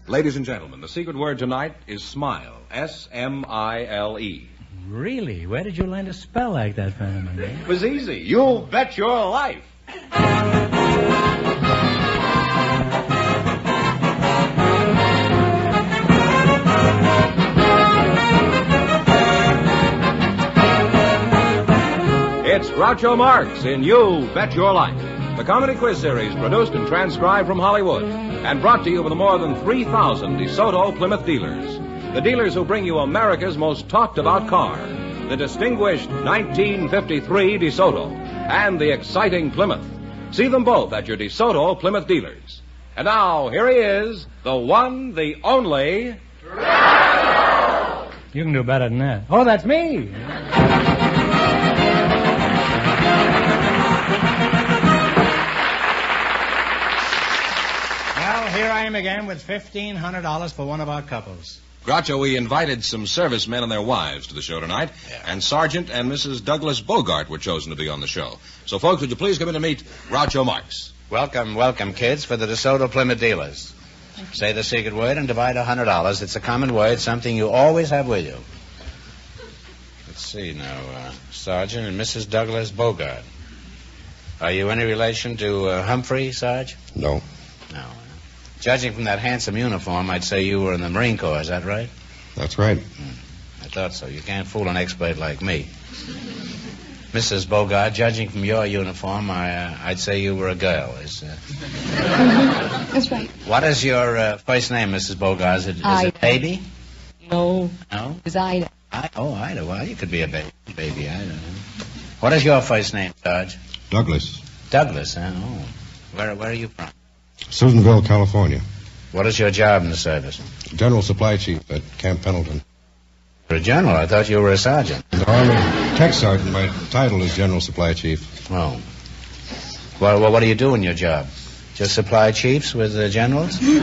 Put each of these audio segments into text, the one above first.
Ladies and gentlemen, the secret word tonight is smile. S-M-I-L-E. Really? Where did you learn to spell like that, Fenneman? It was easy. You'll bet your life. It's Groucho Marx in You Bet Your Life, the comedy quiz series produced and transcribed from Hollywood and brought to you by the more than 3,000 DeSoto Plymouth dealers. The dealers who bring you America's most talked-about car, the distinguished 1953 DeSoto, and the exciting Plymouth. See them both at your DeSoto Plymouth dealers. And now, here he is, the one, the only... Groucho! You can do better than that. Oh, that's me! Well, here I am again with $1,500 for one of our couples. Groucho, we invited some servicemen and their wives to the show tonight, and Sergeant and Mrs. Douglas Bogart were chosen to be on the show. So, folks, would you please come in to meet Groucho Marx? Welcome, kids, for the DeSoto Plymouth dealers. Say the secret word and divide $100. It's a common word, something you always have with you. Let's see now, Sergeant and Mrs. Douglas Bogart. Are you any relation to Humphrey, Sarge? No. No. Judging from that handsome uniform, I'd say you were in the Marine Corps. Is that right? That's right. I thought so. You can't fool an expert like me. Mrs. Bogart, judging from your uniform, I'd say you were a girl. That's right. What is your first name, Mrs. Bogart? Is it Baby? No. No? It's Ida. Ida. Well, you could be a baby. I don't know. What is your first name, Sarge? Douglas. Douglas, huh? Oh. Where are you from? Susanville, California. What is your job in the service? General Supply Chief at Camp Pendleton. You're a general. I thought you were a sergeant. In the Army Tech Sergeant. My title is General Supply Chief. Oh. Well, what do you do in your job? Just supply chiefs with generals? You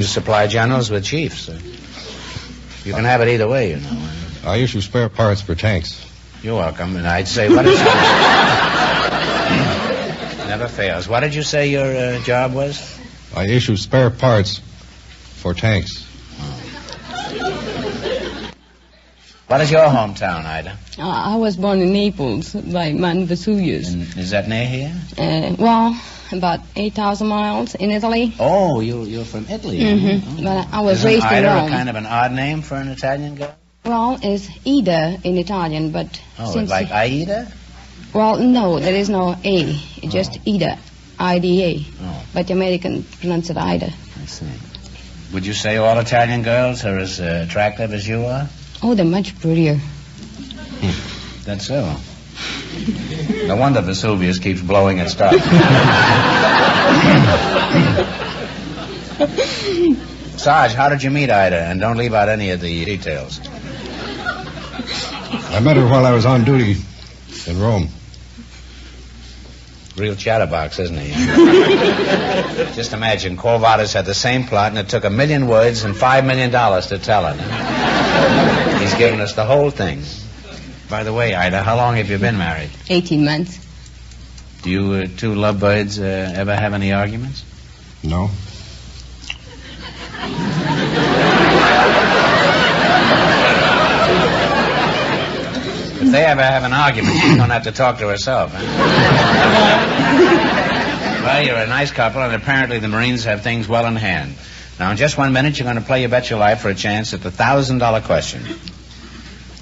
supply generals with chiefs. You can have it either way, you know. I issue spare parts for tanks. You're welcome. And I'd say, what is... Never fails. What did you say your job was? I issue spare parts for tanks. What is your hometown, Ida? I was born in Naples by Mount Vesuvius. And is that near here? Well, about 8,000 miles in Italy. Oh, you're from Italy. Mm-hmm. Oh. But I was Isn't raised in Ida Rome. a kind of an odd name for an Italian girl? Well, it's Ida in Italian, but... Oh, like Aida? Well, no, there is no A. It's just Ida. I-D-A. Oh. But the American pronounce it Ida. I see. Would you say all Italian girls are as attractive as you are? Oh, they're much prettier. That's so. No wonder Vesuvius keeps blowing its stuff. Sarge, how did you meet Ida? And don't leave out any of the details. I met her while I was on duty in Rome. Real chatterbox, isn't he? Just imagine, Quo Vadis had the same plot, and it took 1 million words and $5 million to tell it. He's given us the whole thing. By the way, Ida, how long have you been married? 18 months. Do you two lovebirds ever have any arguments? No. If they ever have an argument, she's going to have to talk to herself, huh? Well, you're a nice couple, and apparently the Marines have things well in hand. Now, in just 1 minute, you're going to play You Bet Your Life for a chance at the $1,000 question.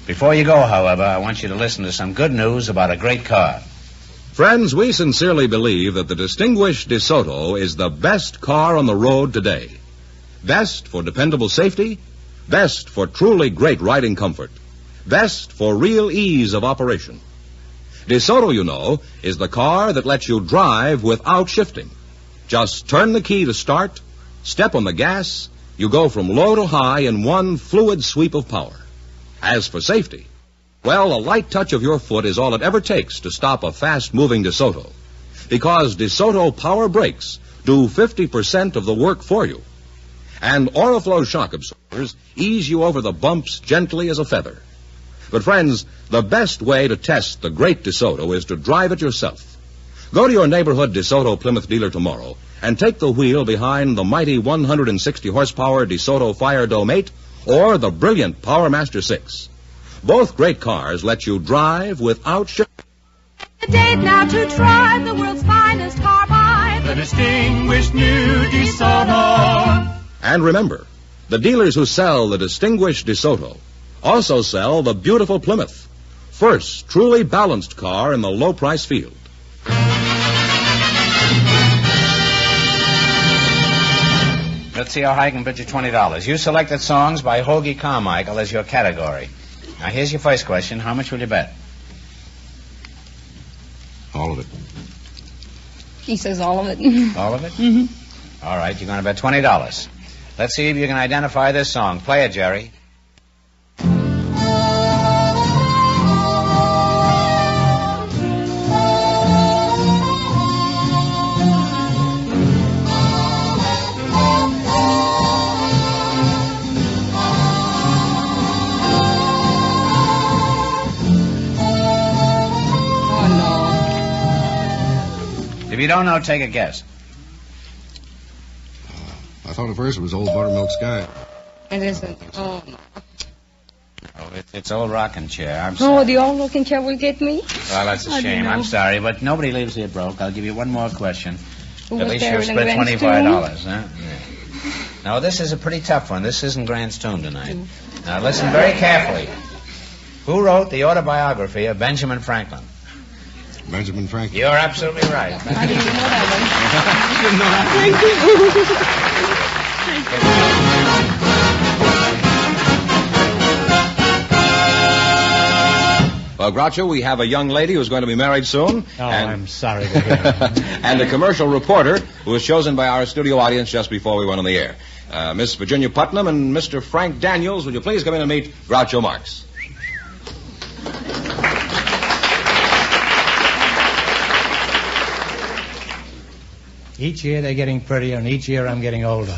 Before you go, however, I want you to listen to some good news about a great car. Friends, we sincerely believe that the distinguished DeSoto is the best car on the road today. Best for dependable safety, best for truly great riding comfort, best for real ease of operation. DeSoto, you know, is the car that lets you drive without shifting. Just turn the key to start, step on the gas, you go from low to high in one fluid sweep of power. As for safety, well, a light touch of your foot is all it ever takes to stop a fast-moving DeSoto. Because DeSoto Power Brakes do 50% of the work for you. And Oriflow shock absorbers ease you over the bumps gently as a feather. But, friends, the best way to test the great DeSoto is to drive it yourself. Go to your neighborhood DeSoto Plymouth dealer tomorrow and take the wheel behind the mighty 160 horsepower DeSoto Fire Dome 8 or the brilliant Power Master 6. Both great cars let you drive without The date now to try the world's finest carbide, the distinguished new DeSoto. And remember, the dealers who sell the distinguished DeSoto also sell the beautiful Plymouth, first truly balanced car in the low-price field. Let's see how high I can bid you $20. You selected songs by Hoagie Carmichael as your category. Now, here's your first question. How much will you bet? All of it. He says all of it. All of it? Mm-hmm. All right, you're going to bet $20. Let's see if you can identify this song. Play it, Jerry. If you don't know, take a guess. I thought at first it was Old Buttermilk Sky. It isn't. Oh, no. Oh, it's Old Rocking Chair. I'm sorry. Oh, the old looking chair will get me. Well, that's a I shame. don't know. I'm sorry, but nobody leaves here broke. I'll give you one more question. Who At was least there you've in spent Grant's $25, huh? Yeah. Now, this is a pretty tough one. This isn't Grant's tune tonight. Now, listen very carefully. Who wrote the autobiography of Benjamin Franklin? Benjamin Franklin. You're absolutely right. I didn't even know that Well, Groucho, we have a young lady who's going to be married soon. Oh, I'm sorry to hear that. And a commercial reporter who was chosen by our studio audience just before we went on the air. Miss Virginia Putnam and Mr. Frank Daniels, would you please come in and meet Groucho Marx? Each year they're getting prettier, and each year I'm getting older.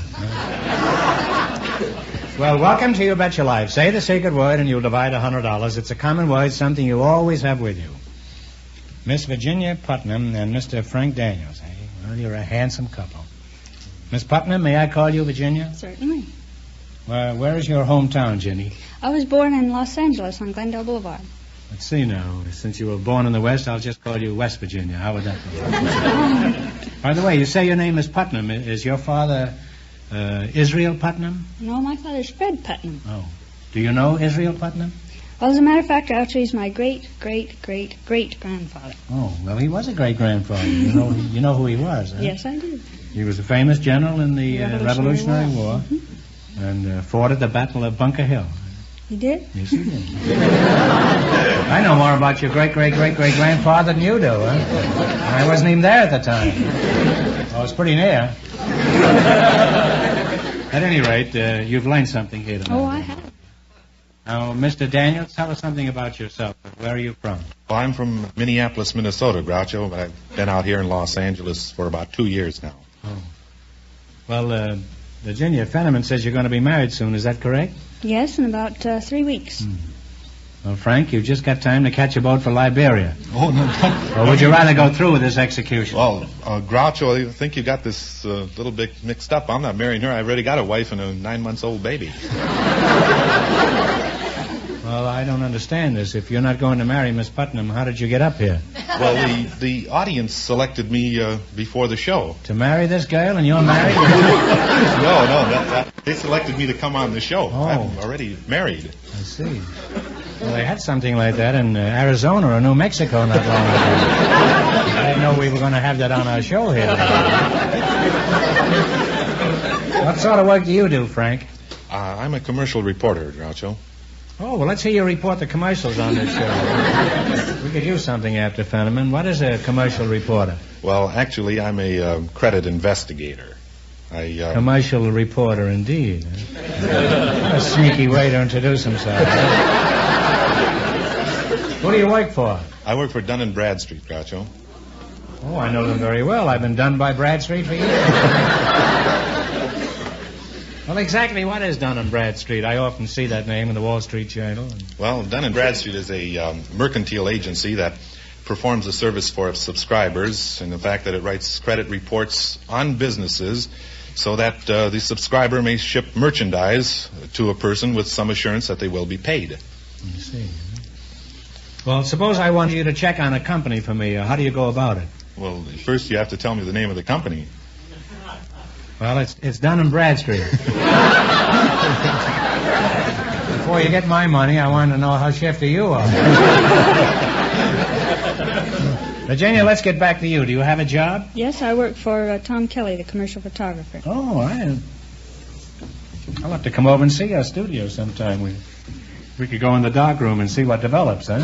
Well, welcome to You Bet Your Life. Say the secret word and you'll divide $100. It's a common word, something you always have with you. Miss Virginia Putnam and Mr. Frank Daniels, eh? Well, you're a handsome couple. Miss Putnam, may I call you Virginia? Certainly. Where is your hometown, Jenny? I was born in Los Angeles on Glendale Boulevard. Let's see now. Since you were born in the West, I'll just call you West Virginia. How would that be? By the way, you say your name is Putnam. Is your father Israel Putnam? No, my father's Fred Putnam. Oh. Do you know Israel Putnam? Well, as a matter of fact, actually, he's my great-great-great-great-grandfather. Oh, well, he was a great-grandfather. You know who he was, huh? Yes, I do. He was a famous general in the Revolutionary War Mm-hmm. and fought at the Battle of Bunker Hill. He did? Yes, he did. I know more about your great-great-great-great-grandfather than you do, huh? I wasn't even there at the time. I was pretty near. At any rate, you've learned something here tonight. Oh, I have. Now, Mr. Daniels, tell us something about yourself. Where are you from? Well, I'm from Minneapolis, Minnesota, Groucho, but I've been out here in Los Angeles for about 2 years now. Oh. Well, Virginia Fenneman says you're going to be married soon. Is that correct? Yes, in about 3 weeks. Well, Frank, you've just got time to catch a boat for Liberia. Oh, no. Or would you rather go through with this execution? Well, Groucho, I think you got this little bit mixed up. I'm not marrying her. I already got a wife and a 9-month-old baby. Well, I don't understand this. If you're not going to marry Miss Putnam, how did you get up here? Well, the audience selected me before the show. To marry this girl, and you're married? No, they selected me to come on the show. Oh. I'm already married. I see. Well, they had something like that in Arizona or New Mexico not long ago. I didn't know we were going to have that on our show here today. What sort of work do you do, Frank? I'm a commercial reporter, Groucho. Oh, well, let's hear you report the commercials on this show. We could use something after Fenneman. What is a commercial reporter? Well, actually, I'm a credit investigator. Commercial reporter, indeed. What a sneaky way to introduce himself. Who do you work for? I work for Dun & Bradstreet, Groucho. Oh, I know them very well. I've been done by Bradstreet for years. Well, exactly what is Dun & Bradstreet? I often see that name in the Wall Street Journal. Well, Dun & Bradstreet is a mercantile agency that performs a service for its subscribers in the fact that it writes credit reports on businesses so that the subscriber may ship merchandise to a person with some assurance that they will be paid. I see. Well, suppose I want you to check on a company for me. How do you go about it? Well, first you have to tell me the name of the company. Well, it's Dun & Bradstreet. Before you get my money, I want to know how shifty you are. Virginia, let's get back to you. Do you have a job? Yes, I work for Tom Kelly, the commercial photographer. Oh, I'll have to come over and see our studio sometime. We could go in the dark room and see what develops, huh?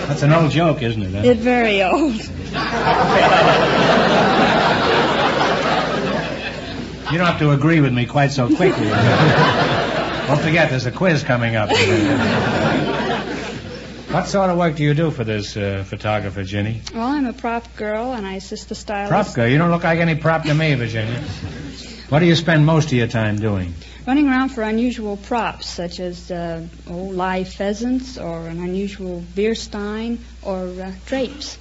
That's an old joke, isn't it? Huh? It's very old. You don't have to agree with me quite so quickly. Don't forget, there's a quiz coming up. What sort of work do you do for this photographer, Ginny? Well, I'm a prop girl, and I assist the stylist. Prop girl? You don't look like any prop to me, Virginia. What do you spend most of your time doing? Running around for unusual props, such as live pheasants, or an unusual beer stein, or drapes.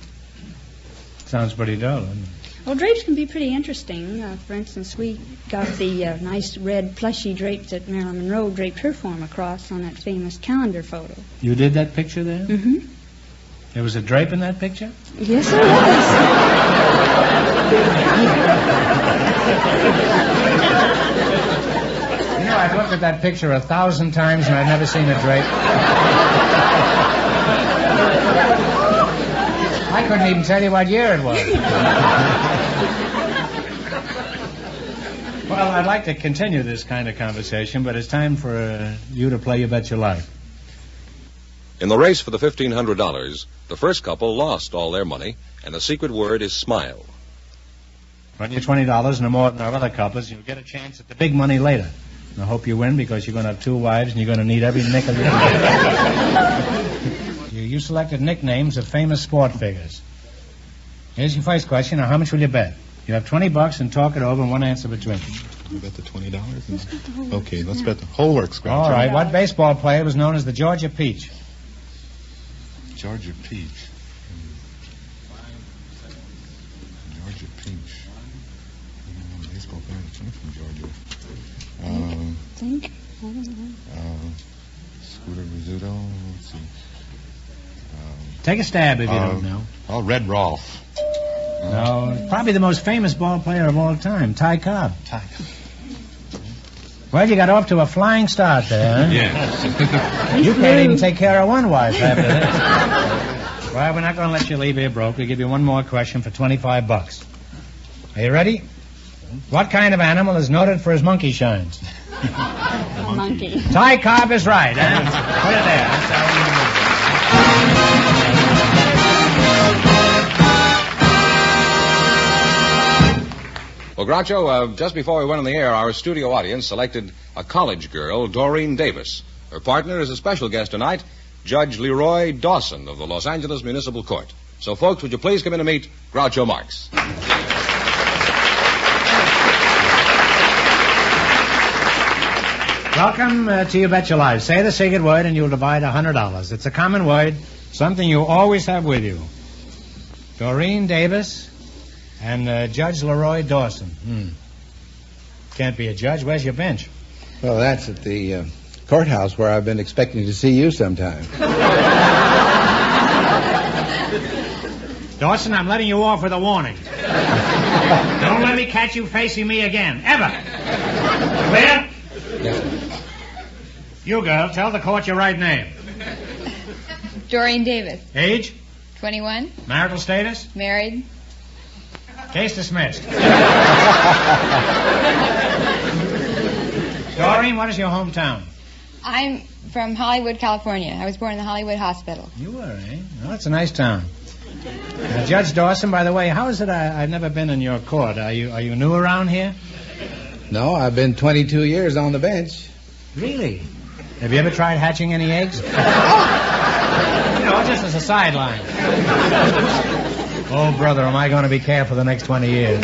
Sounds pretty dull, doesn't it? Well, drapes can be pretty interesting. For instance, we got the nice red plushy drape that Marilyn Monroe draped her form across on that famous calendar photo. You did that picture there? Mm-hmm. There was a drape in that picture? Yes, there was. You know, I've looked at that picture 1,000 times and I've never seen a drape. I couldn't even tell you what year it was. Well, I'd like to continue this kind of conversation, but it's time for you to play You Bet Your Life. In the race for the $1,500, the first couple lost all their money, and the secret word is smile. Run you $20 no more than our other couples, you'll get a chance at the big money later. And I hope you win because you're going to have 2 wives and you're going to need every nickel you can get. You selected nicknames of famous sport figures. Here's your first question. Now, how much will you bet? You have $20 and talk it over and one answer between. You bet the $20? Okay, let's bet the whole works. All right. What baseball player was known as the Georgia Peach? Georgia Peach. Georgia Peach. Baseball player from Georgia. Think? I don't know. Scooter Rizzuto. Let's see. Take a stab if you don't know. Oh, Red Rolfe. No, probably the most famous ball player of all time, Ty Cobb. Well, you got off to a flying start there, huh? Yes. You can't even take care of one wife after this. Well, we're not going to let you leave here broke. We'll give you one more question for $25. Are you ready? What kind of animal is noted for his monkey shines? A monkey. Ty Cobb is right, huh? Put it there. That's how we move. Well, Groucho, just before we went on the air, our studio audience selected a college girl, Doreen Davis. Her partner is a special guest tonight, Judge Leroy Dawson of the Los Angeles Municipal Court. So, folks, would you please come in and meet Groucho Marx? Welcome to You Bet Your Life. Say the secret word and you'll divide $100. It's a common word, something you always have with you. Doreen Davis and Judge Leroy Dawson. Can't be a judge. Where's your bench? Well, that's at the courthouse where I've been expecting to see you sometime. Dawson, I'm letting you off with a warning. Don't let me catch you facing me again, ever. Clear? Yes. You, girl, tell the court your right name. Doreen Davis. Age? 21. Marital status? Married. Case dismissed. Doreen, what is your hometown? I'm from Hollywood, California. I was born in the Hollywood Hospital. You were, eh? Well, that's a nice town. Judge Dawson, by the way, how is it I've never been in your court? Are you new around here? No, I've been 22 years on the bench. Really? Have you ever tried hatching any eggs? You know, just as a sideline. Oh, brother, am I going to be careful the next 20 years?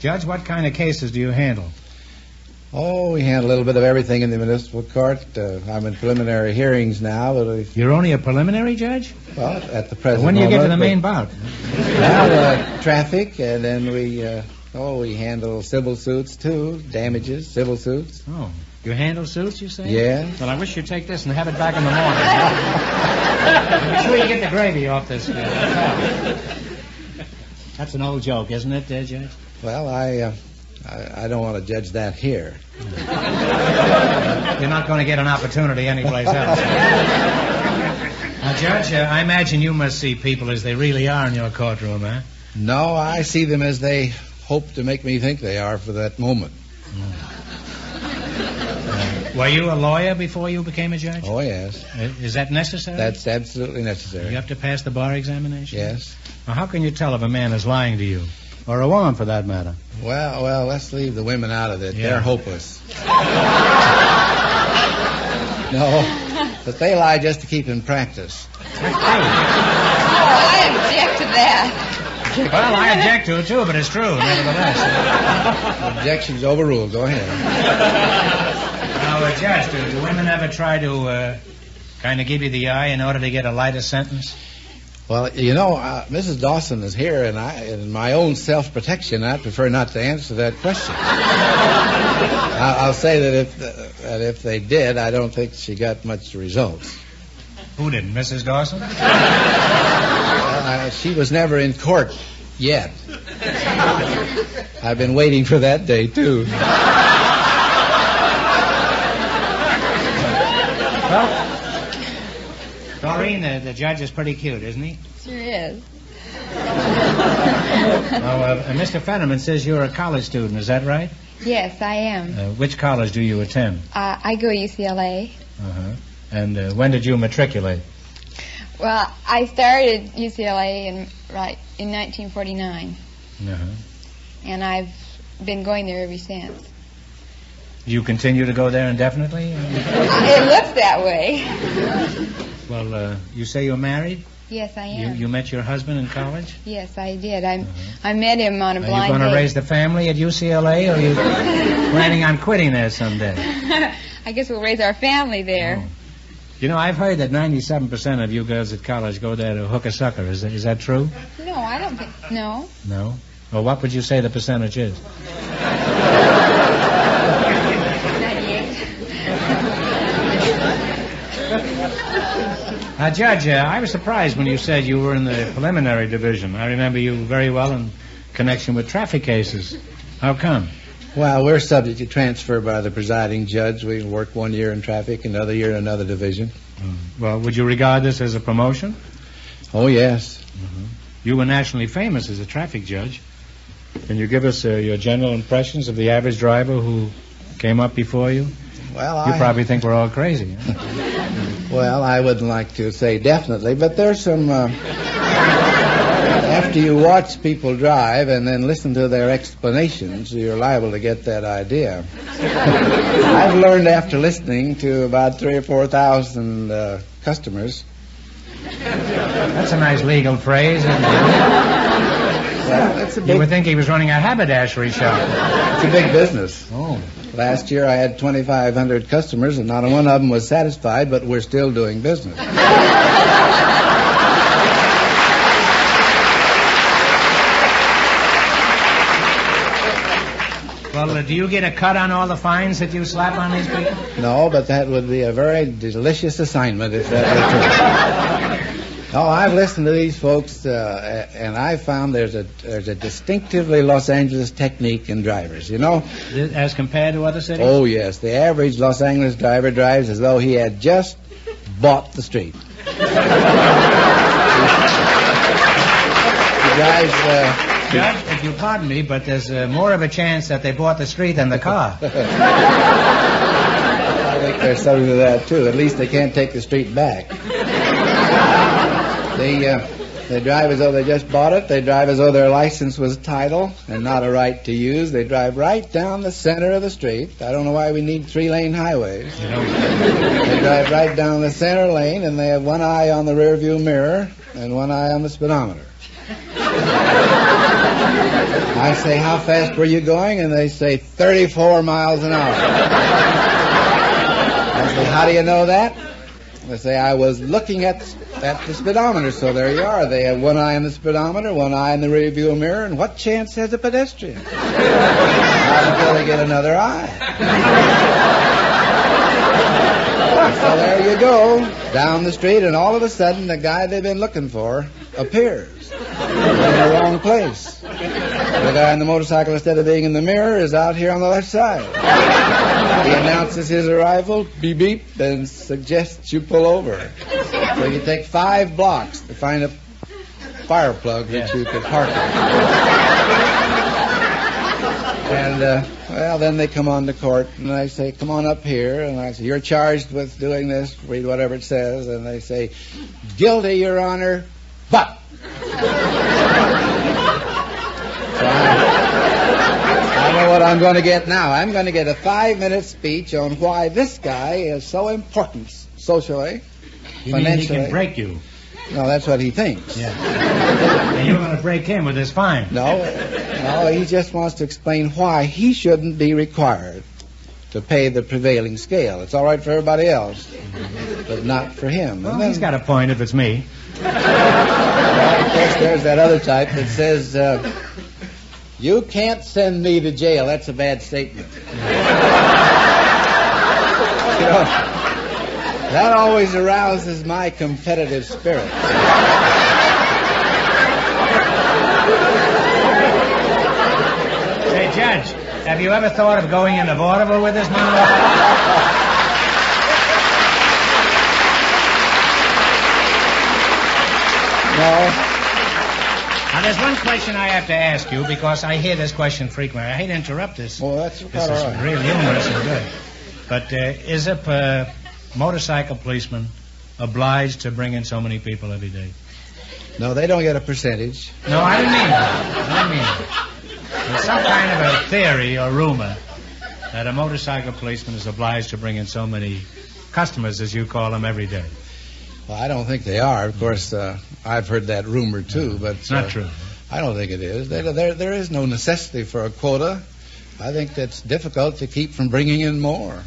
Judge, what kind of cases do you handle? Oh, we handle a little bit of everything in the municipal court. I'm in preliminary hearings now, but You're only a preliminary judge? well, at the present When do you get to the moment, main bout? Well, traffic, and then we handle civil suits too, damages, civil suits. Oh, you handle suits, you say? Yeah. Well, I wish you'd take this and have it back in the morning. Make sure you get the gravy off this. That's an old joke, isn't it, Judge? Well, I don't want to judge that here. You're not going to get an opportunity anyplace else. Now, Judge, I imagine you must see people as they really are in your courtroom, huh? No, I see them as they hope to make me think they are for that moment. Were you a lawyer before you became a judge? Oh, yes. Is that necessary? That's absolutely necessary. You have to pass the bar examination? Yes. Well, how can you tell if a man is lying to you? Or a woman, for that matter? Well, let's leave the women out of it. Yeah. They're hopeless. No, but they lie just to keep in practice. I object to that. Well, I object to it, too, but it's true, nevertheless. Objection's overruled. Go ahead. Now, Judge, do women ever try to kind of give you the eye in order to get a lighter sentence? Well, Mrs. Dawson is here, and in my own self-protection, I prefer not to answer that question. I'll say that if they did, I don't think she got much results. Who did, Mrs. Dawson? She was never in court yet. I've been waiting for that day, too. Well, Doreen, the judge is pretty cute, isn't he? Sure is. Now, Mr. Fenneman says you're a college student, is that right? Yes, I am. Which college do you attend? I go to UCLA. Uh-huh. And when did you matriculate? Well, I started UCLA in 1949, Uh-huh. and I've been going there ever since. Do you continue to go there indefinitely? It looks that way. Well, you say you're married? Yes, I am. You met your husband in college? Yes, I did. I met him on a blind Are you going to date. raise the family at UCLA, or are you planning on quitting there someday? I guess we'll raise our family there. Oh. You know, I've heard that 97% of you girls at college go there to hook a sucker. Is that true? No, I don't think... No. No? Well, what would you say the percentage is? 98. Judge, I was surprised when you said you were in the preliminary division. I remember you very well in connection with traffic cases. How come? Well, we're subject to transfer by the presiding judge. We work 1 year in traffic, another year in another division. Well, would you regard this as a promotion? Oh, yes. You were nationally famous as a traffic judge. Can you give us your general impressions of the average driver who came up before you? Well, You probably think we're all crazy. Huh? Well, I wouldn't like to say definitely, but there's some... After you watch people drive and then listen to their explanations, you're liable to get that idea. I've learned after listening to about 3,000 or 4,000 customers. That's a nice legal phrase. Isn't it? Well, it's a You big, would think he was running a haberdashery shop. it's a big business. Oh. Last year I had 2,500 customers, and not one of them was satisfied, but we're still doing business. Well, do you get a cut on all the fines that you slap on these people? No, but that would be a very delicious assignment if that were true. No, I've listened to these folks, and I've found there's a distinctively Los Angeles technique in drivers, you know? As compared to other cities? Oh, yes. The average Los Angeles driver drives as though he had just bought the street. He drives... Judge, if you pardon me, but there's more of a chance that they bought the street than the car. I think there's something to that, too. At least they can't take the street back. They drive as though they just bought it. They drive as though their license was title and not a right to use. They drive right down the center of the street. I don't know why we need 3-lane highways. They drive right down the center lane, and they have one eye on the rearview mirror and one eye on the speedometer. I say, how fast were you going? And they say, 34 miles an hour. I say, how do you know that? They say, I was looking at the speedometer, so there you are. They have one eye on the speedometer, one eye in the rearview mirror, and what chance has a pedestrian? Not until they get another eye. So there you go, down the street, and all of a sudden the guy they've been looking for appears in the wrong place. The guy on the motorcycle, instead of being in the mirror, is out here on the left side. He announces his arrival, beep beep, and suggests you pull over. So you take 5 blocks to find a fire plug that you could park in. And, well, then they come on to court, and I say, come on up here. And I say, you're charged with doing this, read whatever it says. And they say, guilty, Your Honor, but. So I know what I'm going to get now. I'm going to get a 5-minute speech on why this guy is so important socially, You financially. mean he can break you? No, that's what he thinks. Yeah. And you're going to break him with this fine. No, he just wants to explain why he shouldn't be required to pay the prevailing scale. It's all right for everybody else, but not for him. Well, he's got a point if it's me. Well, of course, there's that other type that says, you can't send me to jail. That's a bad statement. You know, that always arouses my competitive spirit. Say, Judge, have you ever thought of going into vaudeville with this man? No. Now, there's one question I have to ask you, because I hear this question frequently. I hate to interrupt this. Well, that's This quite is all right. real humorous and good. But is a motorcycle policeman obliged to bring in so many people every day? No, they don't get a percentage. No, I didn't mean that. I didn't mean that. There's some kind of a theory or rumor that a motorcycle policeman is obliged to bring in so many customers, as you call them, every day. Well, I don't think they are. Of course, I've heard that rumor, too, but... It's not true. I don't think it is. There is no necessity for a quota. I think that's difficult to keep from bringing in more.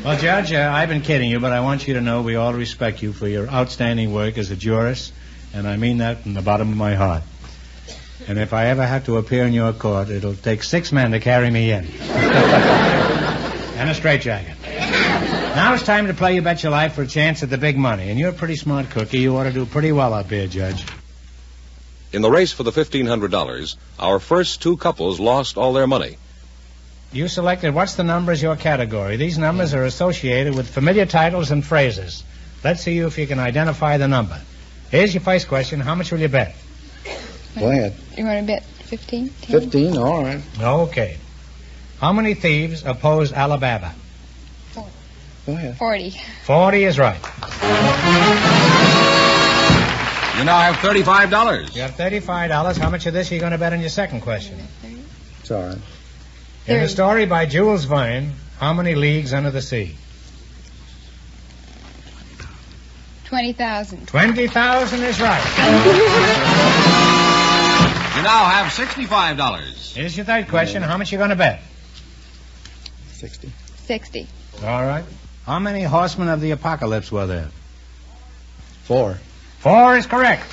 Well, Judge, I've been kidding you, but I want you to know we all respect you for your outstanding work as a jurist, and I mean that from the bottom of my heart. And if I ever have to appear in your court, it'll take 6 men to carry me in. And a straitjacket. Now it's time to play You Bet Your Life for a chance at the big money. And you're a pretty smart cookie. You ought to do pretty well up here, Judge. In the race for the $1,500, our first 2 couples lost all their money. You selected what's the number as your category. These numbers are associated with familiar titles and phrases. Let's see if you can identify the number. Here's your first question. How much will you bet? Go ahead. You want to bet 15? 10? 15, all right. Okay. How many thieves opposed Alabama? Go ahead. 40. 40 is right. You now have $35. You have $35. How much of this are you going to bet on your second question? It's all right. In the story by Jules Verne, how many leagues under the sea? 20,000. 20,000 is right. You now have $65. Here's your third question. How much are you going to bet? 60. 60. All right. How many horsemen of the apocalypse were there? 4. 4 is correct.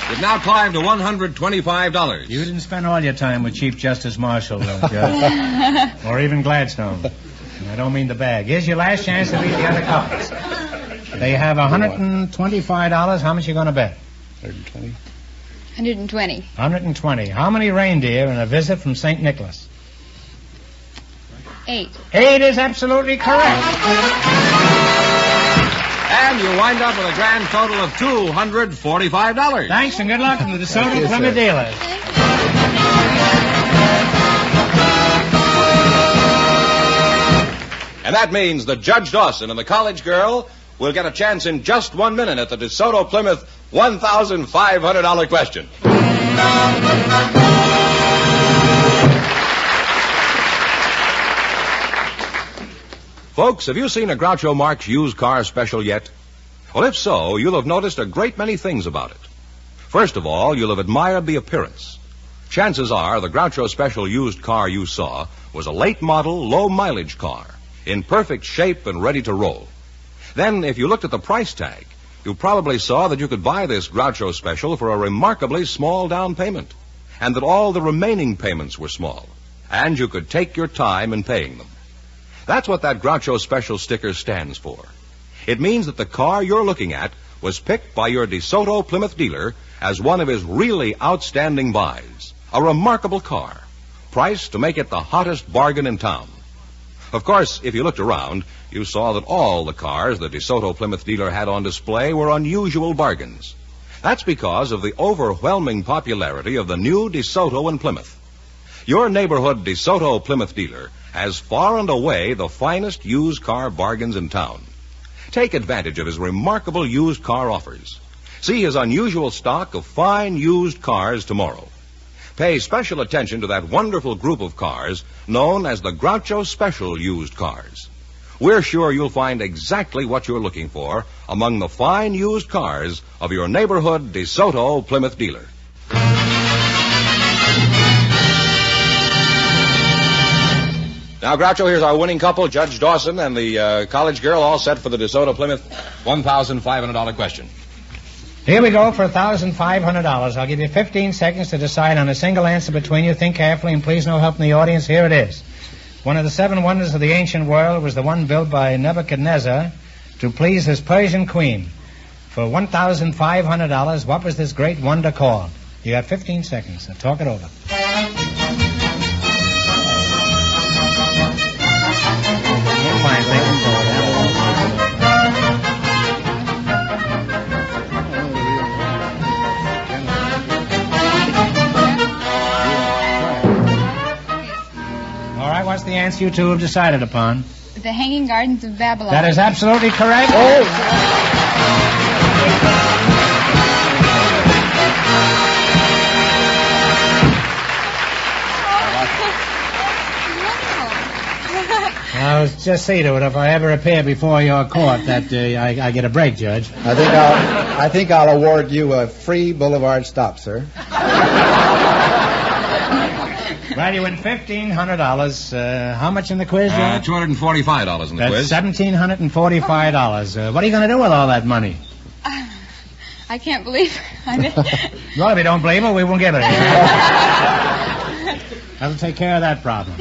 You've now climbed to $125. You didn't spend all your time with Chief Justice Marshall, Judge. Or even Gladstone. I don't mean the bag. Here's your last chance to beat the other couples. They have $125. How much are you going to bet? 120. 120. 120. How many reindeer in a visit from St. Nicholas? 8. 8 is absolutely correct. And you wind up with a grand total of $245. Thanks and good luck from the Thank DeSoto you, Plymouth sir. dealers. And that means that Judge Dawson and the college girl will get a chance in just 1 minute at the DeSoto Plymouth $1,500 question. Folks, have you seen a Groucho Marx used car special yet? Well, if so, you'll have noticed a great many things about it. First of all, you'll have admired the appearance. Chances are the Groucho Special used car you saw was a late model, low mileage car, in perfect shape and ready to roll. Then, if you looked at the price tag, you probably saw that you could buy this Groucho Special for a remarkably small down payment, and that all the remaining payments were small, and you could take your time in paying them. That's what that Groucho Special sticker stands for. It means that the car you're looking at was picked by your DeSoto Plymouth dealer as one of his really outstanding buys. A remarkable car, priced to make it the hottest bargain in town. Of course, if you looked around, you saw that all the cars the DeSoto Plymouth dealer had on display were unusual bargains. That's because of the overwhelming popularity of the new DeSoto in Plymouth. Your neighborhood DeSoto Plymouth dealer has far and away the finest used car bargains in town. Take advantage of his remarkable used car offers. See his unusual stock of fine used cars tomorrow. Pay special attention to that wonderful group of cars known as the Groucho Special used cars. We're sure you'll find exactly what you're looking for among the fine used cars of your neighborhood DeSoto Plymouth dealer. Now, Groucho, here's our winning couple, Judge Dawson and the college girl, all set for the DeSoto Plymouth $1,500 question. Here we go for $1,500. I'll give you 15 seconds to decide on a single answer between you. Think carefully, and please no help from the audience. Here it is. One of the 7 wonders of the ancient world was the one built by Nebuchadnezzar to please his Persian queen. For $1,500, what was this great wonder called? You got 15 seconds, so talk it over. Fine, thank you. All right, what's the answer you two have decided upon? The Hanging Gardens of Babylon. That is absolutely correct. I was just saying to it, if I ever appear before your court, that I get a break, Judge. I think I'll award you a free boulevard stop, sir. Well, you win $1,500. How much in the quiz, Judge? $245 in the quiz. That's $1,745. What are you going to do with all that money? I can't believe it. Well, if you don't believe it, we won't give it to you. That'll take care of that problem.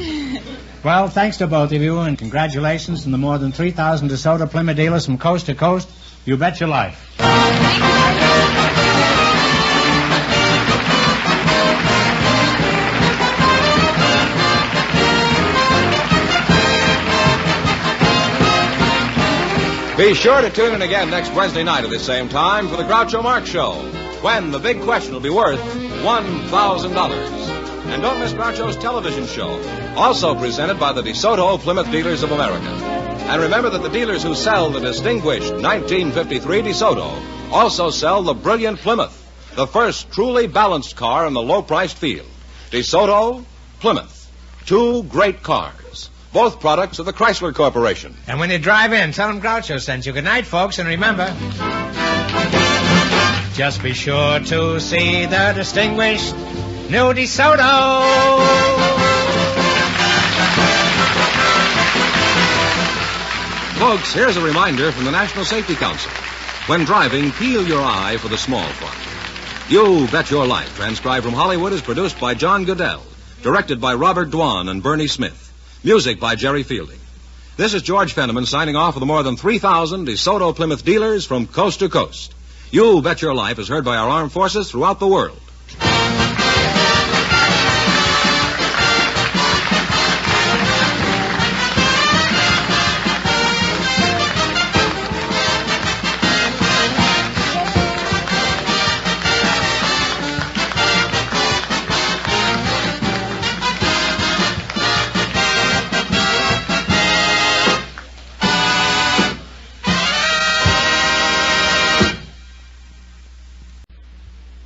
Well, thanks to both of you, and congratulations on the more than 3,000 DeSoto Plymouth dealers from coast to coast. You bet your life. Be sure to tune in again next Wednesday night at the same time for the Groucho Marx Show, when the big question will be worth $1,000. And don't miss Groucho's television show, also presented by the DeSoto Plymouth Dealers of America. And remember that the dealers who sell the distinguished 1953 DeSoto also sell the brilliant Plymouth, the first truly balanced car in the low-priced field. DeSoto, Plymouth, 2 great cars, both products of the Chrysler Corporation. And when you drive in, tell them Groucho sent you. Good night, folks, and remember, just be sure to see the distinguished new DeSoto. Folks, here's a reminder from the National Safety Council. When driving, peel your eye for the small fry. You Bet Your Life, transcribed from Hollywood, is produced by John Goodell, directed by Robert Dwan and Bernie Smith. Music by Jerry Fielding. This is George Fenneman signing off for the more than 3,000 DeSoto Plymouth dealers from coast to coast. You Bet Your Life is heard by our armed forces throughout the world.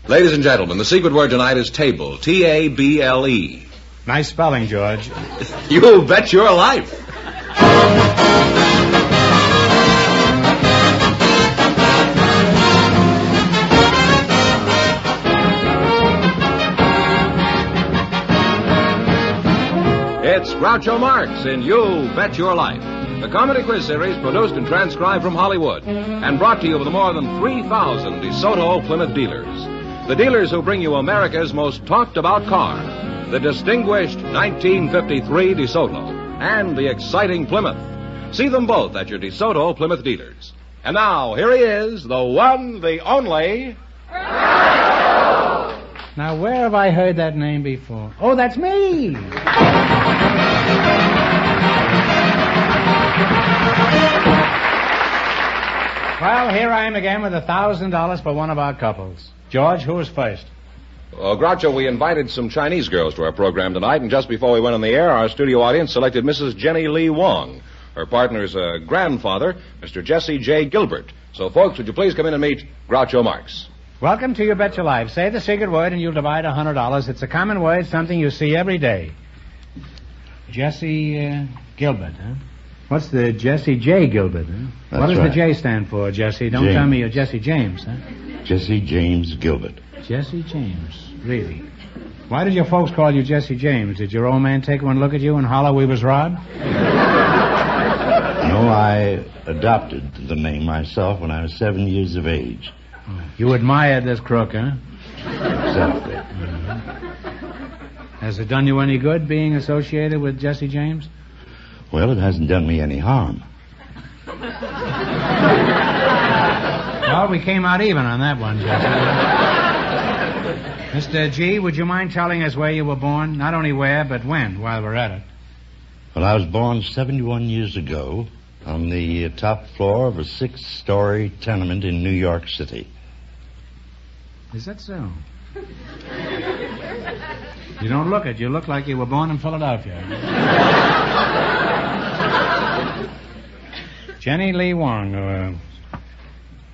Ladies and gentlemen, the secret word tonight is table. T-A-B-L-E. Nice spelling, George. You bet your life. Groucho Marx in You Bet Your Life, the comedy quiz series produced and transcribed from Hollywood and brought to you with more than 3,000 DeSoto Plymouth dealers. The dealers who bring you America's most talked-about car, the distinguished 1953 DeSoto and the exciting Plymouth. See them both at your DeSoto Plymouth dealers. And now, here he is, the one, the only... Now, where have I heard that name before? Oh, that's me! Well, here I am again with $1,000 for one of our couples. George, who was first? Groucho, we invited some Chinese girls to our program tonight, and just before we went on the air, our studio audience selected Mrs. Jenny Lee Wong. Her partner's grandfather, Mr. Jesse J. Gilbert. So, folks, would you please come in and meet Groucho Marx? Welcome to You Bet Your Life. Say the secret word and you'll divide $100. It's a common word, something you see every day. Jesse Gilbert, huh? What's the Jesse J. Gilbert, huh? What does the J stand for, Jesse? Don't James. tell me you're Jesse James, huh? Jesse James Gilbert. Jesse James, really? Why did your folks call you Jesse James? Did your old man take one look at you and holler we was robbed? No, I adopted the name myself when I was 7 years of age. You admired this crook, huh? Exactly. Has it done you any good being associated with Jesse James? Well, it hasn't done me any harm. Well, we came out even on that one, Jesse. Mr. G, would you mind telling us where you were born? Not only where, but when, while we're at it. Well, I was born 71 years ago on the top floor of a 6-story tenement in New York City. Is that so? You don't look it. You look like you were born in Philadelphia. Jenny Lee Wong.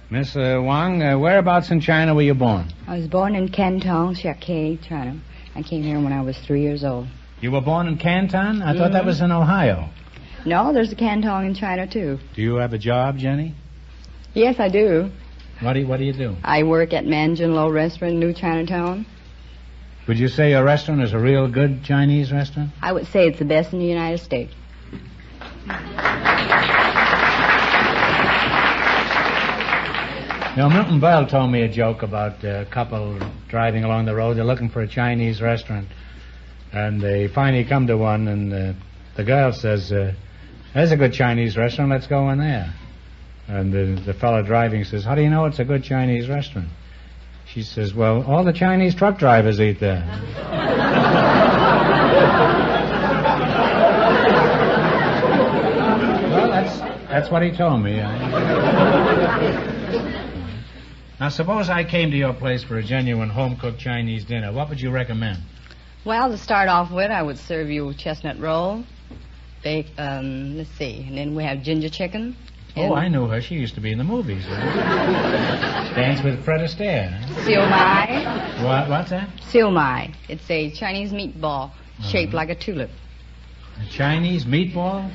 Miss Wong, whereabouts in China were you born? I was born in Canton, Chiakai, China. I came here when I was 3 years old. You were born in Canton? I thought that was in Ohio. No, there's a Canton in China, too. Do you have a job, Jenny? Yes, I do. What do you do? I work at Manjin Lo Restaurant in New Chinatown. Would you say your restaurant is a real good Chinese restaurant? I would say it's the best in the United States. You know, Milton Berle told me a joke about a couple driving along the road. They're looking for a Chinese restaurant. And they finally come to one, and the girl says, there's a good Chinese restaurant, let's go in there. And the fellow driving says, how do you know it's a good Chinese restaurant? She says, well, all the Chinese truck drivers eat there. Well, that's what he told me. Now, suppose I came to your place for a genuine home-cooked Chinese dinner. What would you recommend? Well, to start off with, I would serve you chestnut roll, let's see, and then we have ginger chicken. Oh, I knew her. She used to be in the movies. Dance with Fred Astaire. Siu mai. What's that? Siu mai. It's a Chinese meatball shaped like a tulip. A Chinese meatball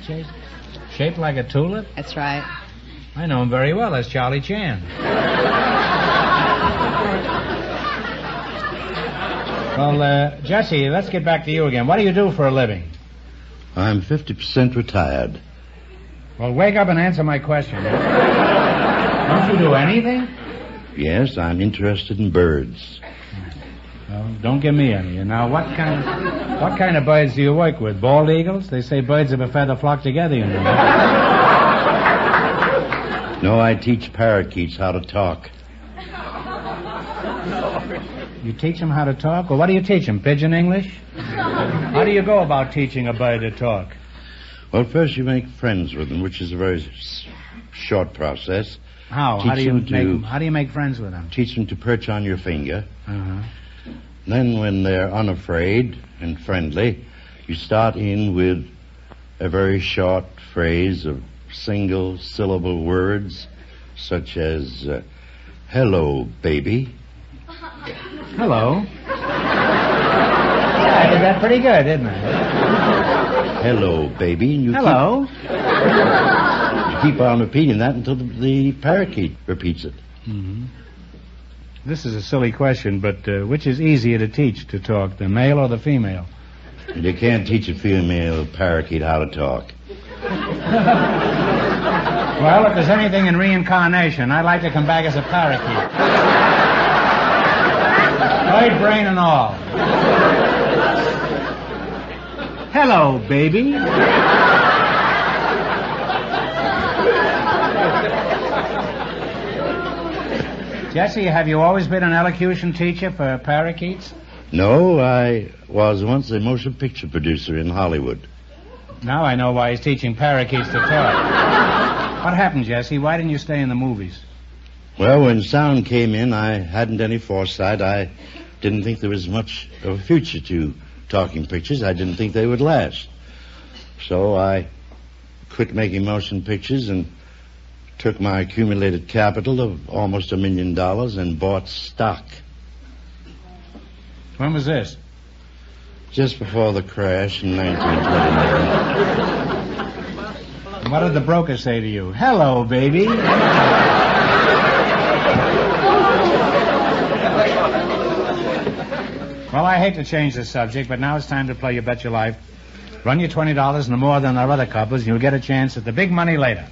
shaped like a tulip? That's right. I know him very well. That's Charlie Chan. Well, Jesse, let's get back to you again. What do you do for a living? I'm 50% retired. Well, wake up and answer my question. Don't you do anything? Yes, I'm interested in birds. Well, don't give me any. Now, what kind of birds do you work with? Bald eagles? They say birds of a feather flock together, you know. No, I teach parakeets how to talk. You teach them how to talk? Well, what do you teach them? Pidgin English? How do you go about teaching a bird to talk? Well, first you make friends with them, which is a very short process. How? How do you make friends with them? Teach them to perch on your finger. Uh-huh. Then when they're unafraid and friendly, you start in with a very short phrase of single-syllable words, such as, hello, baby. Hello. I did that pretty good, didn't I? Hello, baby. And you Hello. keep on repeating that until the parakeet repeats it. Mm-hmm. This is a silly question, but which is easier to teach to talk, the male or the female? And you can't teach a female parakeet how to talk. Well, if there's anything in reincarnation, I'd like to come back as a parakeet. Right brain and all. Hello, baby. Jesse, have you always been an elocution teacher for parakeets? No, I was once a motion picture producer in Hollywood. Now I know why he's teaching parakeets to talk. What happened, Jesse? Why didn't you stay in the movies? Well, when sound came in, I hadn't any foresight. I didn't think there was much of a future to talking pictures. I didn't think they would last. So I quit making motion pictures and took my accumulated capital of almost $1 million and bought stock. When was this? Just before the crash in 1929. And what did the broker say to you? Hello, baby. Well, I hate to change the subject, but now it's time to play You Bet Your Life. Run your $20 no more than our other couples, and you'll get a chance at the big money later.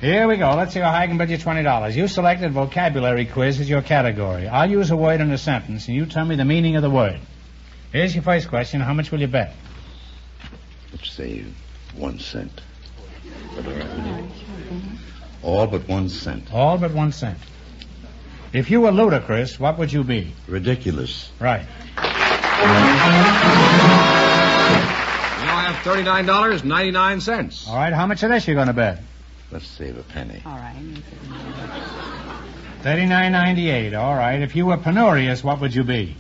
Here we go. Let's see how high I can bet you $20. You selected vocabulary quiz as your category. I'll use a word in a sentence, and you tell me the meaning of the word. Here's your first question. How much will you bet? Let's say 1 cent. All but 1 cent. All but 1 cent. If you were ludicrous, what would you be? Ridiculous. Right. You now have $39.99. All right, how much of this you going to bet? Let's save a penny. All right. $39.98. All right. If you were penurious, what would you be?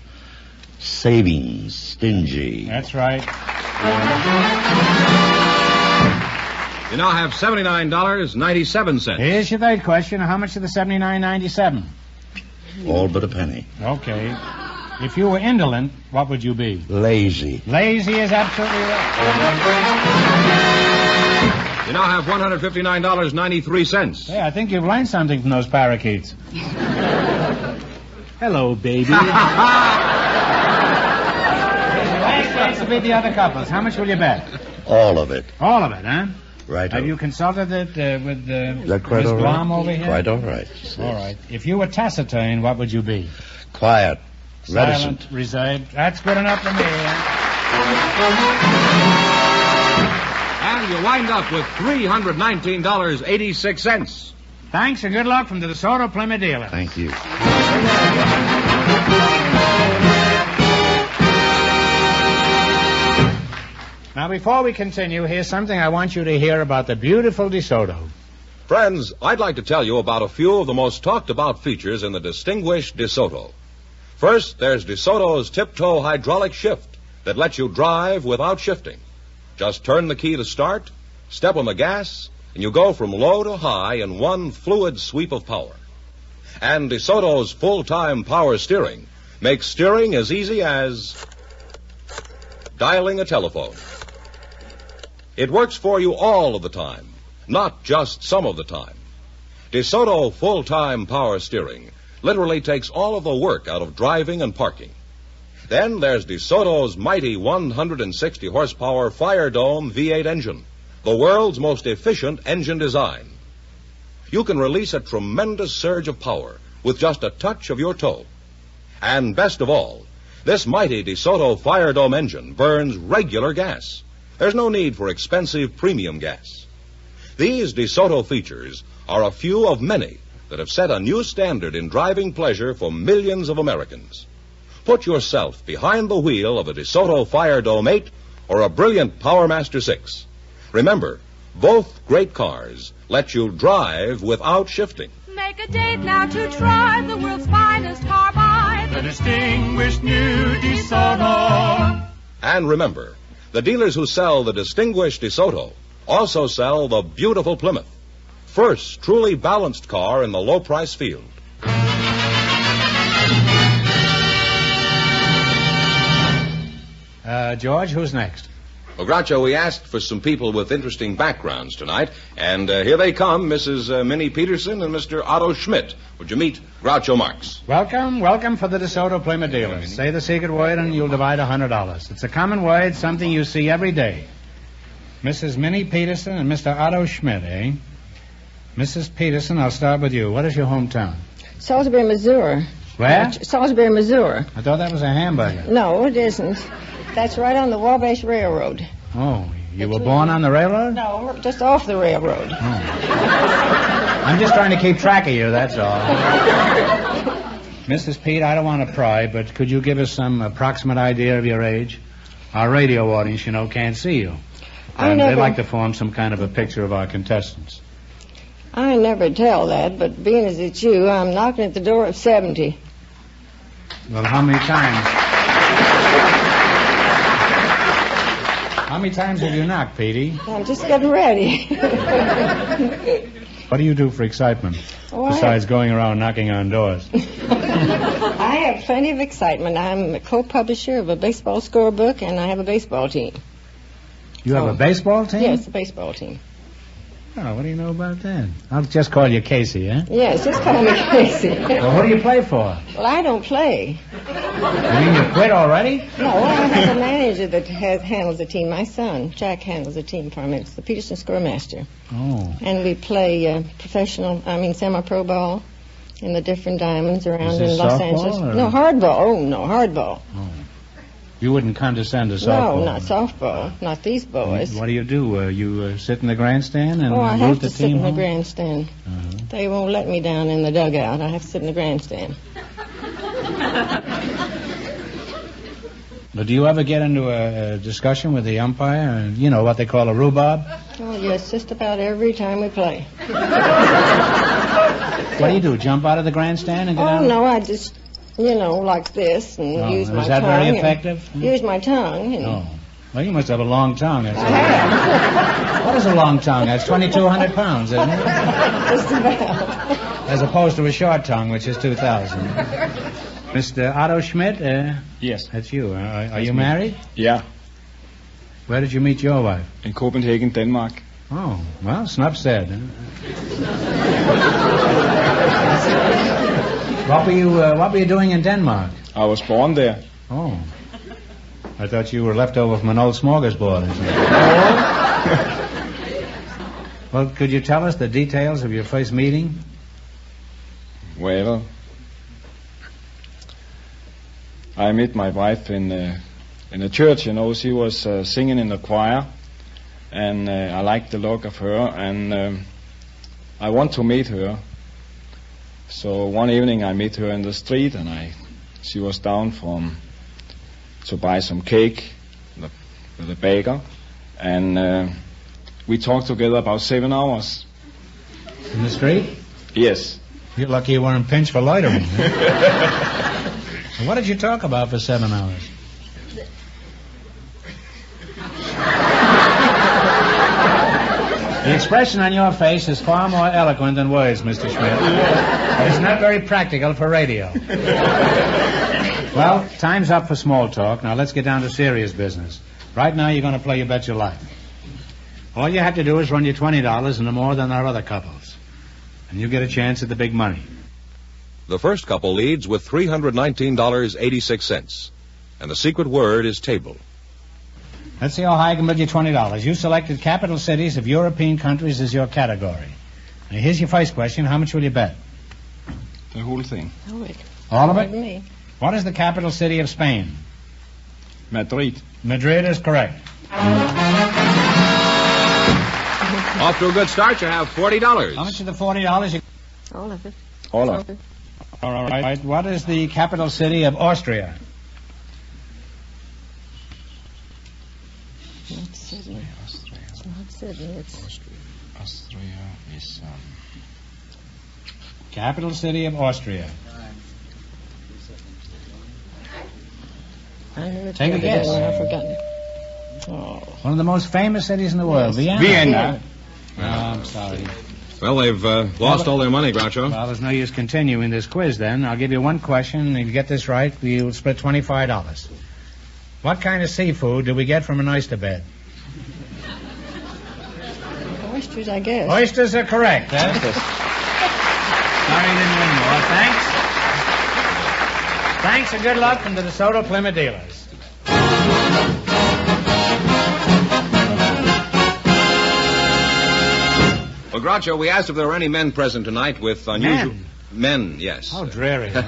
Savings. Stingy. That's right. You now have $79.97. Here's your third question. How much of the $79.97? All but a penny. Okay. If you were indolent, what would you be? Lazy. Lazy is absolutely right. You now have $159.93. Hey, I think you've learned something from those parakeets. Hello, baby. Last chance to beat the other couples. How much will you bet? All of it. All of it, huh? Right. Have you consulted it with Is that quite Miss all right? Blom over here? Quite all right. All right. If you were taciturn, what would you be? Quiet. Silent, Reticent. reserved. That's good enough for me. And you wind up with $319.86. Thanks and good luck from the DeSoto Plymouth dealer. Thank you. Now, before we continue, here's something I want you to hear about the beautiful DeSoto. Friends, I'd like to tell you about a few of the most talked about features in the distinguished DeSoto. First, there's DeSoto's Tiptoe hydraulic shift that lets you drive without shifting. Just turn the key to start, step on the gas, and you go from low to high in one fluid sweep of power. And DeSoto's full-time power steering makes steering as easy as dialing a telephone. It works for you all of the time, not just some of the time. DeSoto full-time power steering literally takes all of the work out of driving and parking. Then there's DeSoto's mighty 160 horsepower Fire Dome V8 engine, the world's most efficient engine design. You can release a tremendous surge of power with just a touch of your toe. And best of all, this mighty DeSoto Fire Dome engine burns regular gas. There's no need for expensive premium gas. These DeSoto features are a few of many that have set a new standard in driving pleasure for millions of Americans. Put yourself behind the wheel of a DeSoto Fire Dome 8 or a brilliant PowerMaster 6. Remember, both great cars let you drive without shifting. Make a date now to try the world's finest carbide. The distinguished new DeSoto. And remember, the dealers who sell the distinguished DeSoto also sell the beautiful Plymouth, first truly balanced car in the low-price field. George, who's next? Well, Groucho, we asked for some people with interesting backgrounds tonight, and here they come, Mrs. Minnie Peterson and Mr. Otto Schmidt. Would you meet Groucho Marx? Welcome for the DeSoto Plymouth dealers. Say the secret word and you'll divide $100. It's a common word, something you see every day. Mrs. Minnie Peterson and Mr. Otto Schmidt, eh? Mrs. Peterson, I'll start with you. What is your hometown? Salisbury, Missouri. Where? Salisbury, Missouri. I thought that was a hamburger. No, it isn't. That's right on the Wabash Railroad. Oh, you were born on the railroad? No, just off the railroad. Oh. I'm just trying to keep track of you, that's all. Mrs. Pete, I don't want to pry, but could you give us some approximate idea of your age? Our radio audience, you know, can't see you. And they'd like to form some kind of a picture of our contestants. I never tell that, but being as it's you, I'm knocking at the door of 70. Well, how many times? How many times have you knocked, Petey? I'm just getting ready. What do you do for excitement, besides going around knocking on doors? I have plenty of excitement. I'm a co-publisher of a baseball scorebook, and I have a baseball team. You have a baseball team? Yes, a baseball team. Oh, what do you know about that? I'll just call you Casey, eh? Yes, just call me Casey. Well, who do you play for? Well, I don't play. You mean you quit already? No, I have a manager that handles the team. My son, Jack, handles the team for me. It's the Peterson Scoremaster. Oh. And we play semi-pro ball in the different diamonds around in Los Angeles. Or? No, hardball. Oh, no, hardball. Oh. You wouldn't condescend to softball? No, not softball. Not these boys. What do? You sit in the grandstand and I root have the to sit in home? the grandstand. Uh-huh. They won't let me down in the dugout. I have to sit in the grandstand. But do you ever get into a discussion with the umpire? You know, what they call a rhubarb? Oh, yes, just about every time we play. What do you do, jump out of the grandstand and get out? Oh, no, I just, like this and use my tongue. Is that very effective? Use my tongue. Oh. Well, you must have a long tongue. I have. What is a long tongue? That's 2,200 pounds, isn't it? Just about. As opposed to a short tongue, which is 2,000. Mr. Otto Schmidt? Yes. That's you. Are you married? Yeah. Where did you meet your wife? In Copenhagen, Denmark. Oh, well, snuff said. What were you doing in Denmark? I was born there. Oh. I thought you were left over from an old smorgasbord or something. Well, could you tell us the details of your first meeting? Well, I met my wife in a church. She was singing in the choir, and I liked the look of her, and I want to meet her. So one evening I met her in the street, and she was down to buy some cake with a baker, and we talked together about 7 hours. In the street? Yes. You're lucky you weren't pinched for loitering. What did you talk about for 7 hours? The expression on your face is far more eloquent than words, Mr. Schmidt. But it's not very practical for radio. Well, time's up for small talk. Now let's get down to serious business. Right now you're going to play You Bet Your Life. All you have to do is run your $20 into more than our other couples. And you get a chance at the big money. The first couple leads with $319.86. And the secret word is table. Let's see how high I can bid you $20. You selected capital cities of European countries as your category. Now, here's your first question. How much will you bet? The whole thing. All of it? What is the capital city of Spain? Madrid. Madrid is correct. Off to a good start. You have $40. How much of the $40? All of it. All of it. All right. What is the capital city of Austria? Not Sydney. Austria. It's not Sydney. It's Austria is Capital city of Austria. I never Take a guess. I've forgotten. Oh. One of the most famous cities in the world. Yes. Vienna. Oh, I'm sorry. Well, they've lost all their money, Groucho. Well, there's no use continuing this quiz then. I'll give you one question, and if you get this right, you'll split $25. What kind of seafood do we get from an oyster bed? Oysters, I guess. Oysters are correct, huh? Sorry you didn't win more. Thanks. Thanks and good luck from the DeSoto Plymouth dealers. Well, Groucho, we asked if there were any men present tonight with unusual... Men, yes. How dreary. Huh?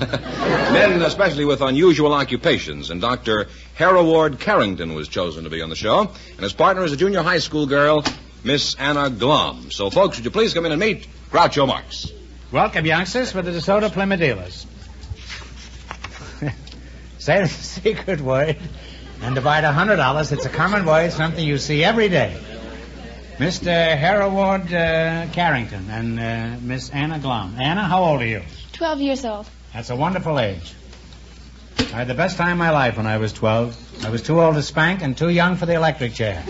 Men, especially with unusual occupations. And Dr. Hereward Carrington was chosen to be on the show. And his partner is a junior high school girl, Miss Anna Glom. So, folks, would you please come in and meet Groucho Marx. Welcome, youngsters, for the DeSoto Plymouth dealers. Say the secret word and divide $100. It's a common word, something you see every day. Mr. Hereward Carrington and Miss Anna Glom. Anna, how old are you? 12 years old. That's a wonderful age. I had the best time of my life when I was 12. I was too old to spank and too young for the electric chair.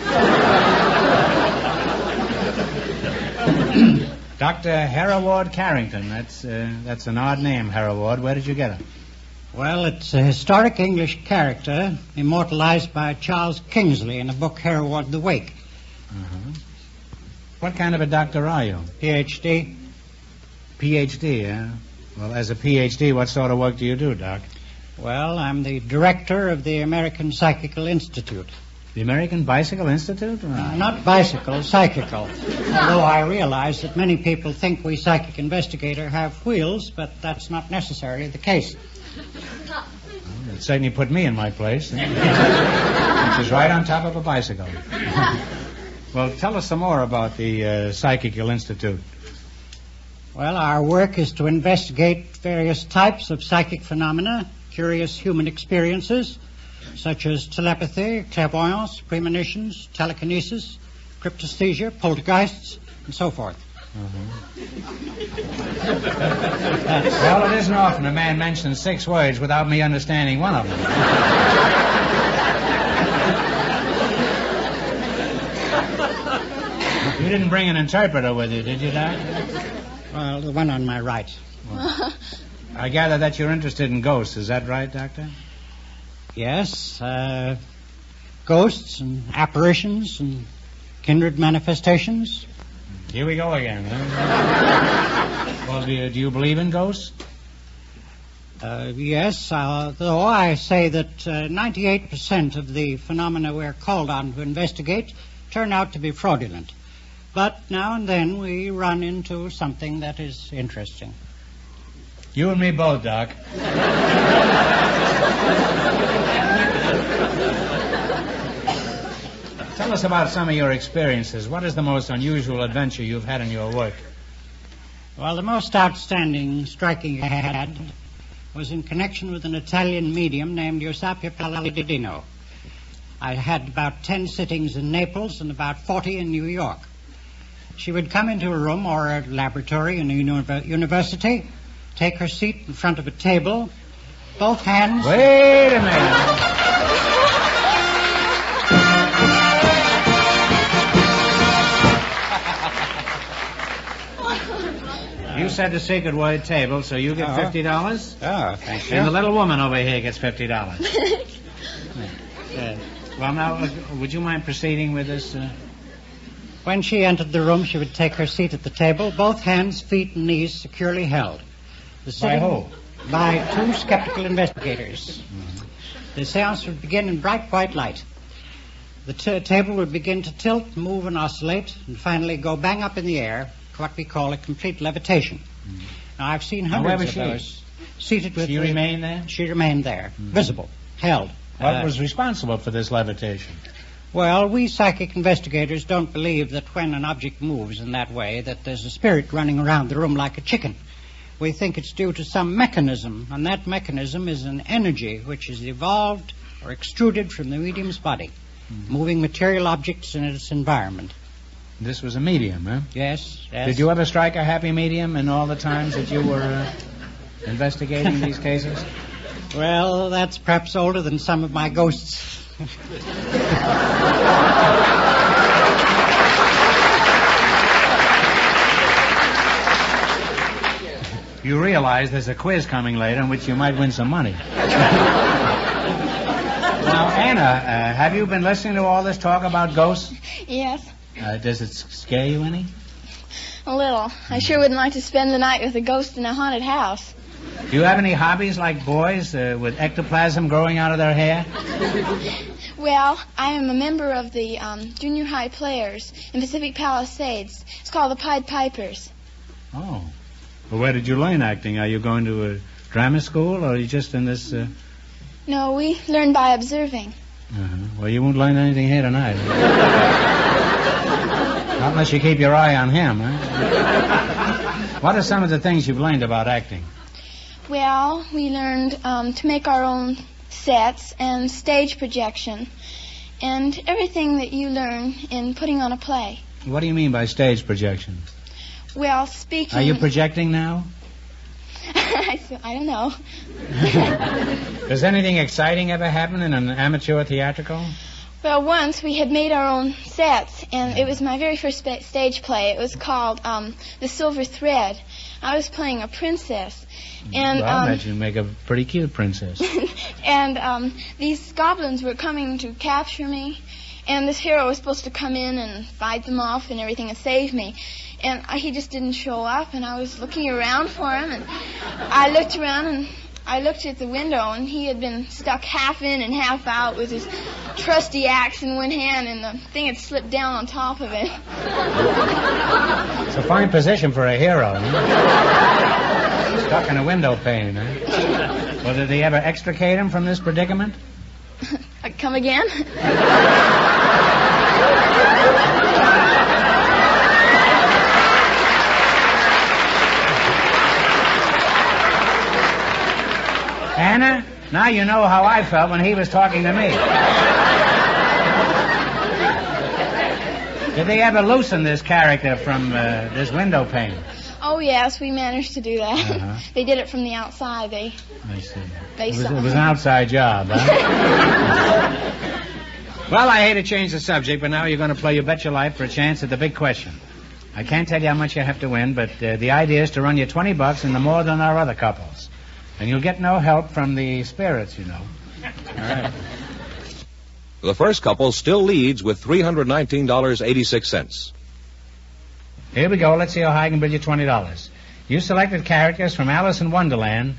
Dr. Hereward Carrington. That's an odd name, Hereward. Where did you get it? Well, it's a historic English character immortalized by Charles Kingsley in the book Hereward the Wake. Uh-huh. What kind of a doctor are you? Ph.D. Ph.D., yeah? Well, as a Ph.D., what sort of work do you do, Doc? Well, I'm the director of the American Psychical Institute. The American Bicycle Institute? Not bicycle, psychical. Although I realize that many people think we psychic investigators have wheels, but that's not necessarily the case. Well, it certainly put me in my place, which is right on top of a bicycle. Well, tell us some more about the Psychical Institute. Well, our work is to investigate various types of psychic phenomena, curious human experiences, such as telepathy, clairvoyance, premonitions, telekinesis, cryptesthesia, poltergeists, and so forth. Well, it isn't often a man mentions 6 words without me understanding one of them. You didn't bring an interpreter with you, did you, Doc? Well, the one on my right. Well, I gather that you're interested in ghosts. Is that right, Doctor? Yes. Ghosts and apparitions and kindred manifestations. Here we go again, huh? Well, do you believe in ghosts? Yes, though I say that 98% of the phenomena we're called on to investigate turn out to be fraudulent. But now and then we run into something that is interesting. You and me both, Doc. Tell us about some of your experiences. What is the most unusual adventure you've had in your work? Well, the most outstanding, striking I had was in connection with an Italian medium named Eusapia Palladino. I had about 10 sittings in Naples and about 40 in New York. She would come into a room or a laboratory in a university, take her seat in front of a table, both hands... Wait a minute. You said the secret word table, so you get $50? Oh, thank you. And the little woman over here gets $50. Well, now, would you mind proceeding with this? When she entered the room, she would take her seat at the table, both hands, feet, and knees securely held. By who? By 2 skeptical investigators. Mm-hmm. The seance would begin in bright white light. The table would begin to tilt, move, and oscillate, and finally go bang up in the air, what we call a complete levitation. Mm-hmm. Now, I've seen hundreds of those. Seated with... She remained there? She remained there, visible, held. What was responsible for this levitation? Well, we psychic investigators don't believe that when an object moves in that way that there's a spirit running around the room like a chicken. We think it's due to some mechanism, and that mechanism is an energy which is evolved or extruded from the medium's body, moving material objects in its environment. This was a medium, huh? Yes. Did you ever strike a happy medium in all the times that you were investigating these cases? Well, that's perhaps older than some of my ghosts. You realize there's a quiz coming later in which you might win some money. Now, Anna, have you been listening to all this talk about ghosts? Yes. Does it scare you any? A little. I sure wouldn't like to spend the night with a ghost in a haunted house. Do you have any hobbies like boys with ectoplasm growing out of their hair? Well, I am a member of the junior high players in Pacific Palisades. It's called the Pied Pipers. Oh. Well, where did you learn acting? Are you going to a drama school, or are you just in this... No, we learn by observing. Uh-huh. Well, you won't learn anything here tonight. Not unless you keep your eye on him, huh? What are some of the things you've learned about acting? Well, we learned to make our own sets and stage projection and everything that you learn in putting on a play. What do you mean by stage projection? Well, speaking... Are you projecting now? I don't know. Does anything exciting ever happen in an amateur theatrical? Well, once we had made our own sets, and it was my very first stage play. It was called The Silver Thread. I was playing a princess. And, well, I bet you make a pretty cute princess. And these goblins were coming to capture me, and this hero was supposed to come in and fight them off and everything and save me. And he just didn't show up, and I was looking around for him, and I looked around, and I looked at the window, and he had been stuck half in and half out with his trusty axe in one hand, and the thing had slipped down on top of it. It's a fine position for a hero, huh? Stuck in a window pane, huh? Well, did they ever extricate him from this predicament? Come again? Anna, now you know how I felt when he was talking to me. Did they ever loosen this character from this window pane? Oh, yes, we managed to do that. Uh-huh. They did it from the outside. I see. It was an outside job, huh? Well, I hate to change the subject, but now you're going to play You Bet Your Life for a chance at the big question. I can't tell you how much you have to win, but the idea is to run you $20 in the more than our other couples. And you'll get no help from the spirits, you know. All right. The first couple still leads with $319.86. Here we go. Let's see how high I can bid you $20. You selected characters from Alice in Wonderland,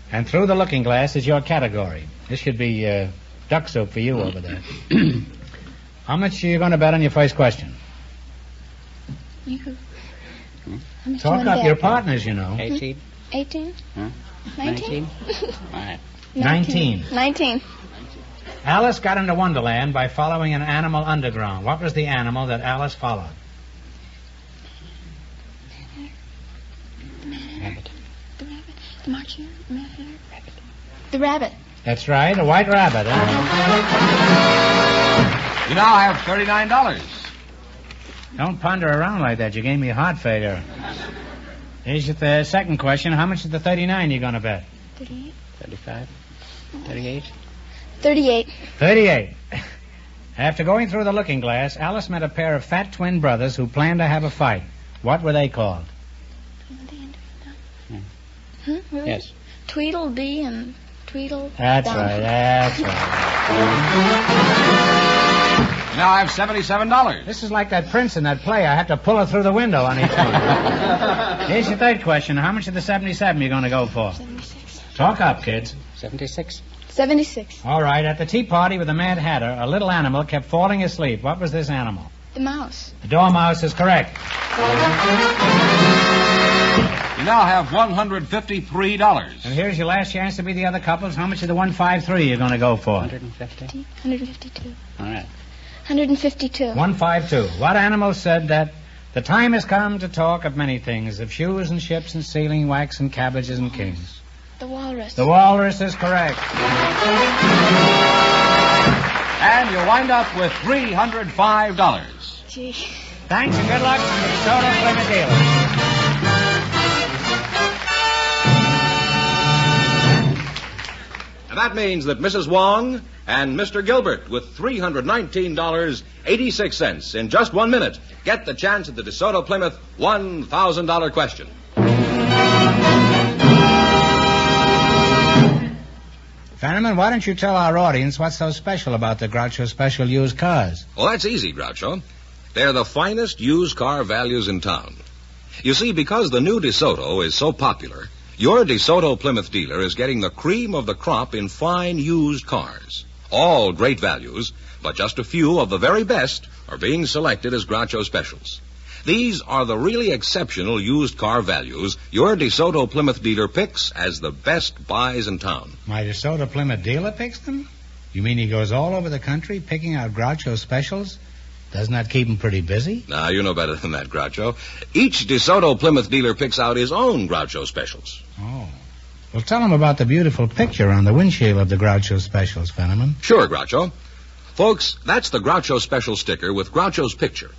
and Through the Looking Glass is your category. This should be duck soup for you over there. How much are you going to bet on your first question? Talk up your partners, you know. 18? 19? All right. 19. 19. Alice got into Wonderland by following an animal underground. What was the animal that Alice followed? Rabbit. The rabbit. The marching rabbit. The rabbit. That's right, a white rabbit. You now have $39. Don't ponder around like that. You gave me a heart failure. Here's the second question. How much is the 39 you're going to bet? 38. 35. 38. 38. 38. After going through the looking glass, Alice met a pair of fat twin brothers who planned to have a fight. What were they called? Yes. Tweedledee and Tweedle. That's right. You now have $77. This is like that prince in that play. I have to pull her through the window on each one. Here's your third question. How much of the 77 you going to go for? 76. Talk up, kids. 76. 76. All right. At the tea party with the Mad Hatter, a little animal kept falling asleep. What was this animal? The mouse. The dormouse is correct. You now have $153. And here's your last chance to be the other couples. How much of the 153 you're going to go for? 150. 152. All right. 152. 152. What animal said that the time has come to talk of many things, of shoes and ships and sealing wax and cabbages and kings? The walrus. The walrus is correct. And you wind up with $305. Gee. Thanks and good luck from the DeSoto Plymouth Dealers. And that means that Mrs. Wong and Mr. Gilbert, with $319.86 in just 1 minute, get the chance at the DeSoto Plymouth $1,000 question. Fenneman, why don't you tell our audience what's so special about the Groucho Special used cars? Well, that's easy, Groucho. They're the finest used car values in town. You see, because the new DeSoto is so popular, your DeSoto Plymouth dealer is getting the cream of the crop in fine used cars. All great values, but just a few of the very best are being selected as Groucho specials. These are the really exceptional used car values your DeSoto Plymouth dealer picks as the best buys in town. My DeSoto Plymouth dealer picks them? You mean he goes all over the country picking out Groucho specials? Doesn't that keep him pretty busy? Now, you know better than that, Groucho. Each DeSoto Plymouth dealer picks out his own Groucho specials. Oh. Well, tell him about the beautiful picture on the windshield of the Groucho specials, Fenneman. Sure, Groucho. Folks, that's the Groucho special sticker with Groucho's picture.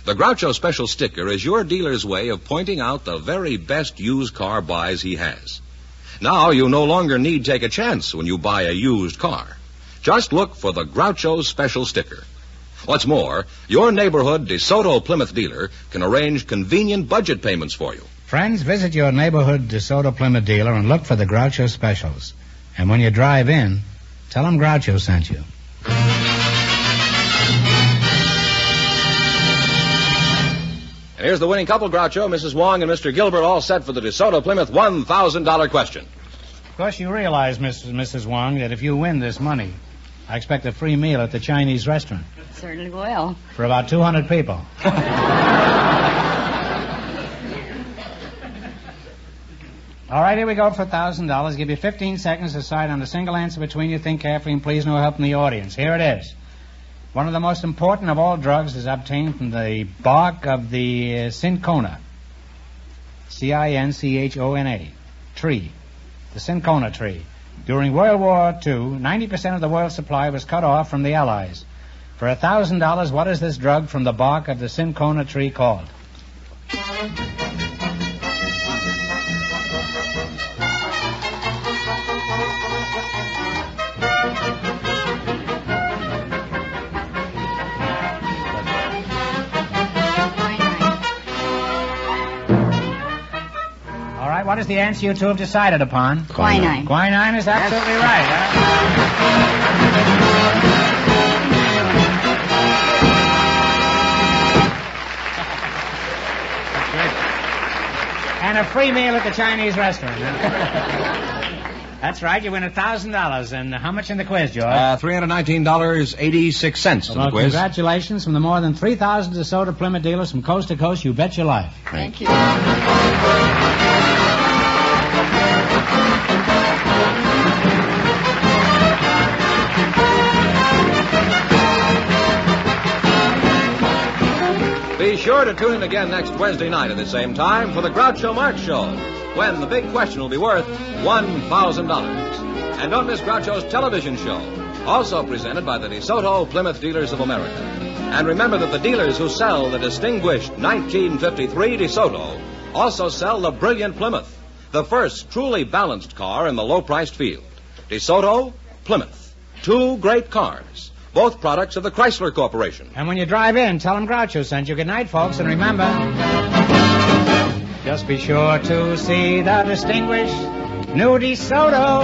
The Groucho special sticker is your dealer's way of pointing out the very best used car buys he has. Now, you no longer need take a chance when you buy a used car. Just look for the Groucho special sticker. What's more, your neighborhood DeSoto Plymouth dealer can arrange convenient budget payments for you. Friends, visit your neighborhood DeSoto Plymouth dealer and look for the Groucho specials. And when you drive in, tell them Groucho sent you. And here's the winning couple, Groucho, Mrs. Wong and Mr. Gilbert, all set for the DeSoto Plymouth $1,000 question. Of course, you realize, Mrs. Wong, that if you win this money, I expect a free meal at the Chinese restaurant. Certainly will. For about 200 people. All right, here we go for $1,000. Give you 15 seconds to decide on a single answer between you. Think carefully, and please no help from the audience. Here it is. One of the most important of all drugs is obtained from the bark of the cinchona. C-I-N-C-H-O-N-A. Tree. The cinchona tree. During World War II, 90% of the world's supply was cut off from the Allies. For $1,000, what is this drug from the bark of the cinchona tree called? All right, what is the answer you two have decided upon? Quinine. Quinine is absolutely right. And a free meal at the Chinese restaurant. That's right. You win $1,000. And how much in the quiz, George? $319.86 in the quiz. Congratulations from the more than 3,000 DeSoto Plymouth dealers from coast to coast. You bet your life. Thank you. Be sure to tune in again next Wednesday night at the same time for the Groucho Marx Show, when the big question will be worth $1,000. And don't miss Groucho's television show, also presented by the DeSoto Plymouth Dealers of America. And remember that the dealers who sell the distinguished 1953 DeSoto also sell the brilliant Plymouth, the first truly balanced car in the low-priced field. DeSoto, Plymouth, two great cars. Both products of the Chrysler Corporation. And when you drive in, tell them Groucho sent you. Good night, folks, and remember, just be sure to see the distinguished new DeSoto.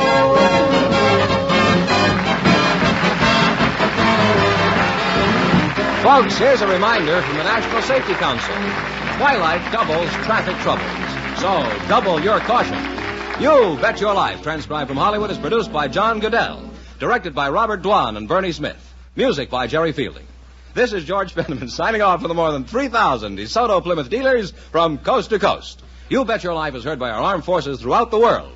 Folks, here's a reminder from the National Safety Council. Twilight doubles traffic troubles, so double your caution. You Bet Your Life, transcribed from Hollywood, is produced by John Goodell, directed by Robert Dwan and Bernie Smith. Music by Jerry Fielding. This is George Fenneman signing off for the more than 3,000 DeSoto Plymouth dealers from coast to coast. You Bet Your Life is heard by our armed forces throughout the world.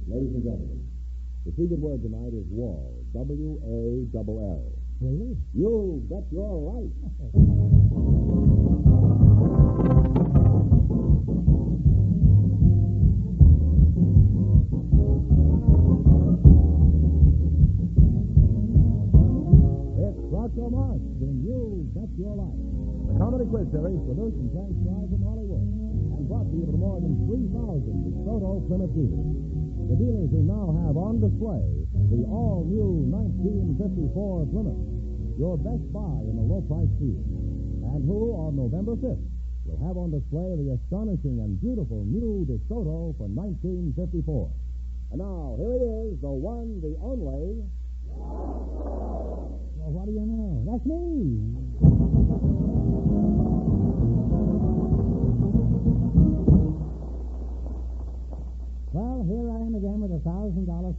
Ladies and gentlemen, the secret word tonight is wall. W-A-L-L. Really? You bet your life. Life, the comedy quiz series produced and transcribed from Hollywood and brought to you from more than 3,000 DeSoto Plymouth dealers. The dealers who now have on display the all-new 1954 Plymouth, your best buy in the low-price field, and who, on November 5th, will have on display the astonishing and beautiful new DeSoto for 1954. And now, here he is, the one, the only... Well, what do you know? That's me. Well, here I am again with $1,000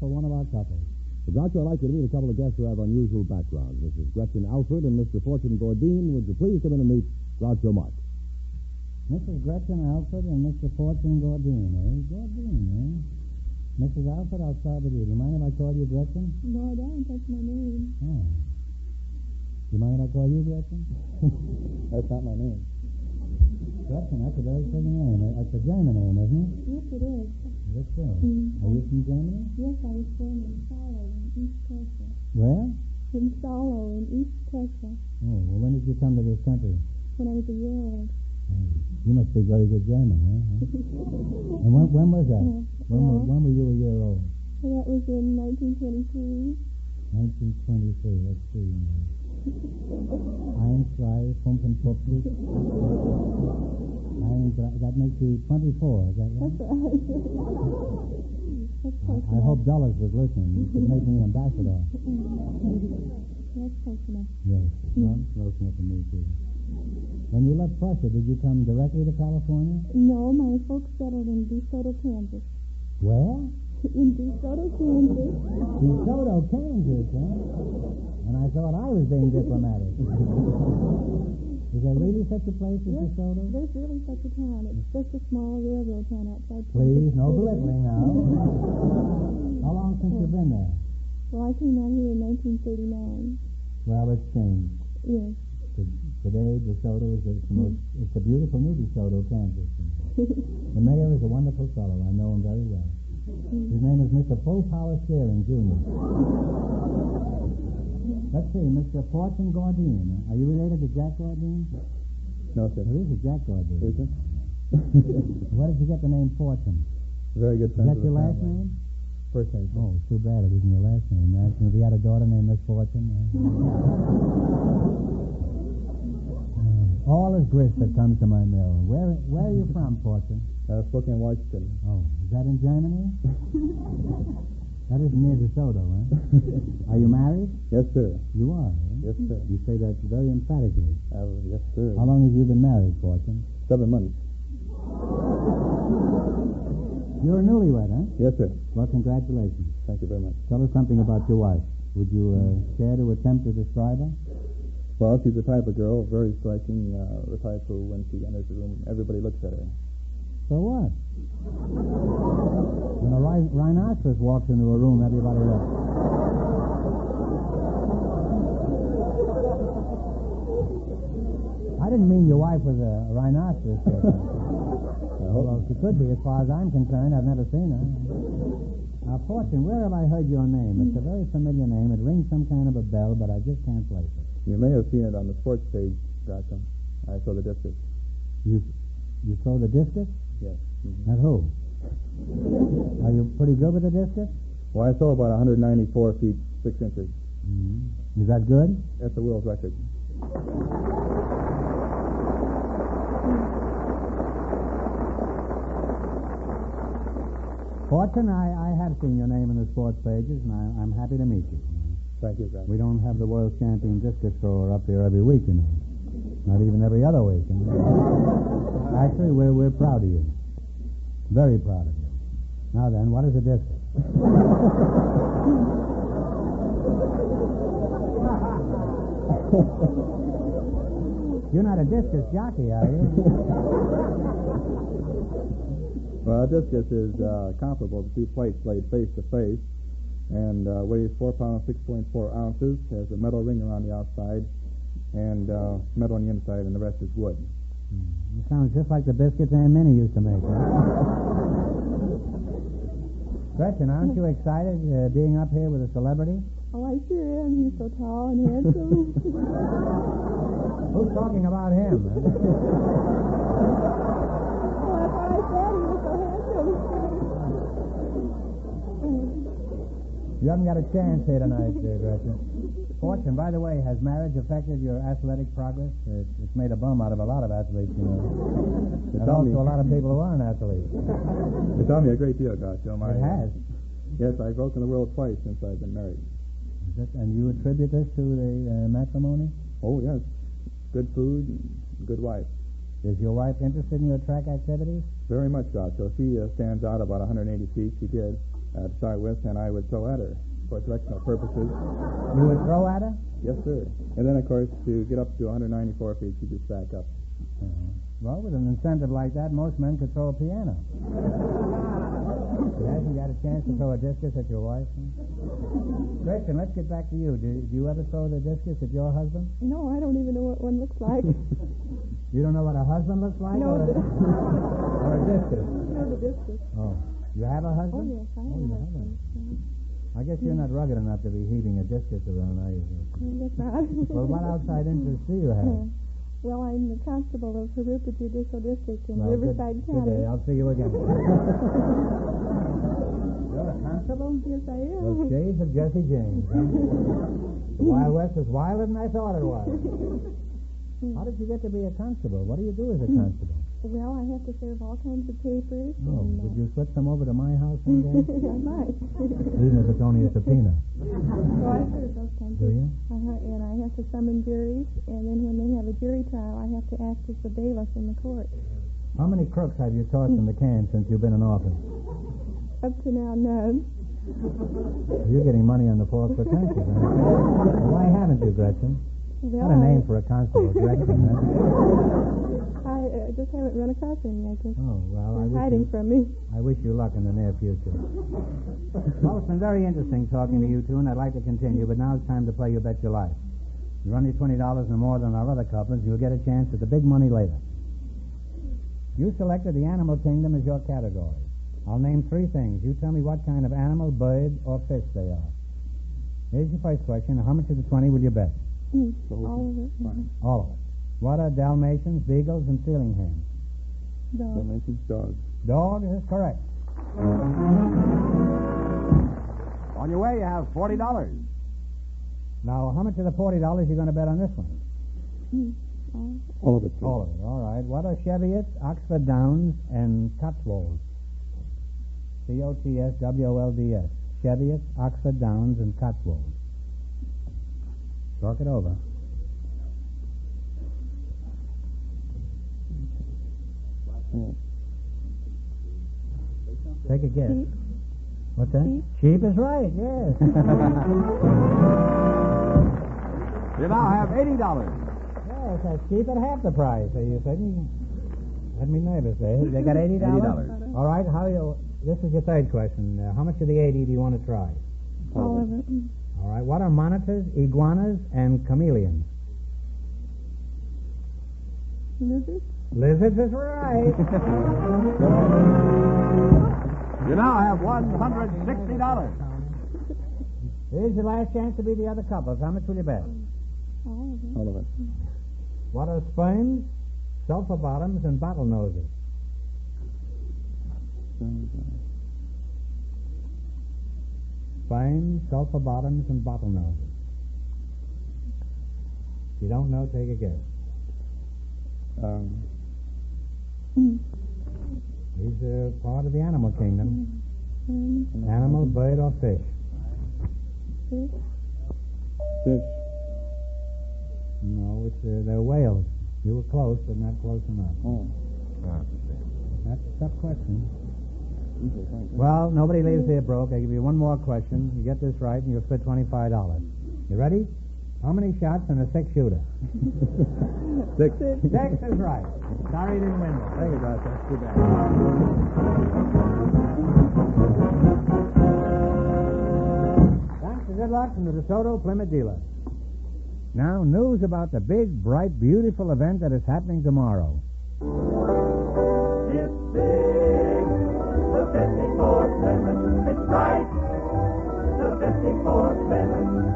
for one of our couples. Well, Groucho, I'd like you to meet a couple of guests who have unusual backgrounds. Mrs. Gretchen Alfred and Mr. Fortune Gordine. Would you please come in and meet Groucho Marx? Mrs. Gretchen Alfred and Mr. Fortune Gordine, eh? Gordine, eh? Mrs. Alfred, I'll start with you. Do you mind if I call you Gretchen? No, I don't. That's my name. Oh. Do you mind if I call you Gretchen? That's not my name. Gretchen, that's a very pretty name. That's a German name, isn't it? Yes, it is. Is it so? Mm-hmm. Are you from Germany? Yes, I was born in Salo in East Prussia. Where? In Salo in East Prussia. Oh, well, when did you come to this country? When I was a year old. You must speak very good German, huh? And when was that? When were you a year old? Well, that was in 1923. 1923, let's see. 1, 2, 55. That makes you 24, is that right? That's right. That's close I hope Dulles was listening. You could make me an ambassador. That's close enough. Yes, well, close enough for me, too. When you left Prussia, did you come directly to California? No, my folks settled in DeSoto, Kansas. Where? In DeSoto, Kansas. DeSoto, Kansas, huh? And I thought I was being diplomatic. Is there really such a place as DeSoto? There's really such a town. It's just a small railroad town outside. Please, no belittling now. How long since you've been there? Well, I came out here in 1939. Well, it's changed. Yes. Today, DeSoto is it's a beautiful new DeSoto, Kansas. The mayor is a wonderful fellow. I know him very well. His name is Mr. Full Power Steering, Jr. Let's see, Mr. Fortune Gordine. Are you related to Jack Gordine? No, sir. There is a Jack Gordine. Is there? Where did you get the name Fortune? Very good Is friend. that your last name? First name. Oh, too bad it isn't your last name. Have you had a daughter named Miss Fortune? All is grist that comes to my mill. Where are you from, Fortune? Spokane, Washington. Oh, is that in Germany? That isn't near DeSoto, huh? Are you married? Yes, sir. You are, eh? Yes, sir. You say that very emphatically. Yes, sir. How long have you been married, Fortune? 7 months. You're a newlywed, huh? Yes, sir. Well, congratulations. Thank you very much. Tell us something about your wife. Would you care to attempt to describe her? Well, she's the type of girl, very striking, the type who, when she enters the room, everybody looks at her. So what? When a rhinoceros walks into a room, everybody looks. I didn't mean your wife was a rhinoceros. Although she could be, as far as I'm concerned. I've never seen her. Fortune, where have I heard your name? It's a very familiar name. It rings some kind of a bell, but I just can't place it. You may have seen it on the sports page, Groucho. I saw the discus. You saw the discus? Yes. Mm-hmm. At who? Are you pretty good with the discus? Well, I saw about 194 feet, 6 inches. Mm-hmm. Is that good? That's the world's record. Fortune, I have seen your name in the sports pages, and I'm happy to meet you. Thank you, Groucho. We don't have the world champion discus thrower up here every week, you know. Not even every other week. You know? Actually, we're proud of you. Very proud of you. Now then, what is a discus? You're not a discus jockey, are you? Well, a discus is comparable to 2 plates laid face to face, and weighs 4 pounds 6.4 ounces. Has a metal ring around the outside, and metal on the inside, and the rest is wood. It sounds just like the biscuits Aunt Minnie used to make. Gretchen, aren't you excited being up here with a celebrity? Oh, I sure am. He's so tall and handsome. Who's talking about him? Well, that's what I said. He was so handsome. You haven't got a chance here tonight, Gretchen. Fortune, by the way, has marriage affected your athletic progress? It's made a bum out of a lot of athletes, you know. And also a lot of people who aren't athletes. It's taught me a great deal, Groucho. It has. Yes, I've broken the world twice since I've been married. And you attribute this to the matrimony? Oh, yes. Good food, good wife. Is your wife interested in your track activities? Very much, Groucho. She stands out about 180 feet. She did to start with, and I would throw at her for directional purposes. You would throw at her? Yes, sir. And then, of course, to get up to 194 feet, she'd just back up. Well, with an incentive like that, most men could throw a piano. Hasn't got a chance to throw a discus at your wife? Gretchen, let's get back to you. Do you ever throw the discus at your husband? No, I don't even know what one looks like. You don't know what a husband looks like? No, or a discus? No, the discus. Oh. You have a husband? Oh, yes, I have a husband. I guess you're not rugged enough to be heaving a discus around, are you? I guess not. Well, what outside interests do you have? Well, I'm the constable of Harupa Judicial District in Well, Riverside good County. day. I'll see you again. You're a constable? Yes, I am. The shades of Jesse James. Huh? The Wild West is wilder than I thought it was. How did you get to be a constable? What do you do as a constable? Well, I have to serve all kinds of papers. Oh, and, would you slip some over to my house one day? I might. Even if it's only a subpoena. So I serve those kinds Do you? and I have to summon juries, and then when they have a jury trial, I have to act as the bailiff in the court. How many crooks have you tossed in the can since you've been in office? Up to now, none. You're getting money on the false pretenses. Well, why haven't you, Gretchen? Well, What a name for a constable, Gretchen. Huh? I just haven't run across any, I guess. Oh, well, They're hiding from me. I wish you luck in the near future. Well, it's been very interesting talking to you two, and I'd like to continue, but now it's time to play You Bet Your Life. You run your $20 no more than our other couples, you'll get a chance at the big money later. You selected the animal kingdom as your category. I'll name three things. You tell me what kind of animal, bird, or fish they are. Here's your first question. How much of the 20 will you bet? All of it. All of it. What are Dalmatians, beagles, and sealing hens? Dog. Dalmatians, dogs. Dog is correct. On your way, you have $40. Now, how much of the $40 are you going to bet on this one? All of it, please. All of it. All right. What are Cheviots, Oxford Downs, and Cotswolds? Cotswolds. Cheviots, Oxford Downs, and Cotswolds. Talk it over. Take a guess. Sheep. What's that? Sheep is right, yes. You now have $80. Yes, that's cheap at half the price. You said you had me nervous there. They got $80? $80. All right, this is your third question. How much of the 80 do you want to try? All of it. All right, what are monitors, iguanas, and chameleons? Lizards? Lizards is right. You now have $160. Here's your last chance to be the other couples. How much will you bet? All of it. All of it. What are sperms, sulfur bottoms, and bottlenoses? Sperms, sulfur bottoms, and bottlenoses. If you don't know, take a guess. These are part of the animal kingdom. Animal, bird, or fish? Fish. Fish. No, they're whales. You were close, but not close enough. Oh. That's a tough question. Well, nobody leaves here broke. I give you one more question. You get this right, and you'll split $25. You ready? How many shots in a six-shooter? Six. Six is right. Sorry you didn't win this. Thank you, guys. That's too bad. Thanks and good luck from the DeSoto Plymouth dealer. Now, news about the big, bright, beautiful event that is happening tomorrow. It's big, the 54 Plymouth. It's bright, the 54 Plymouth.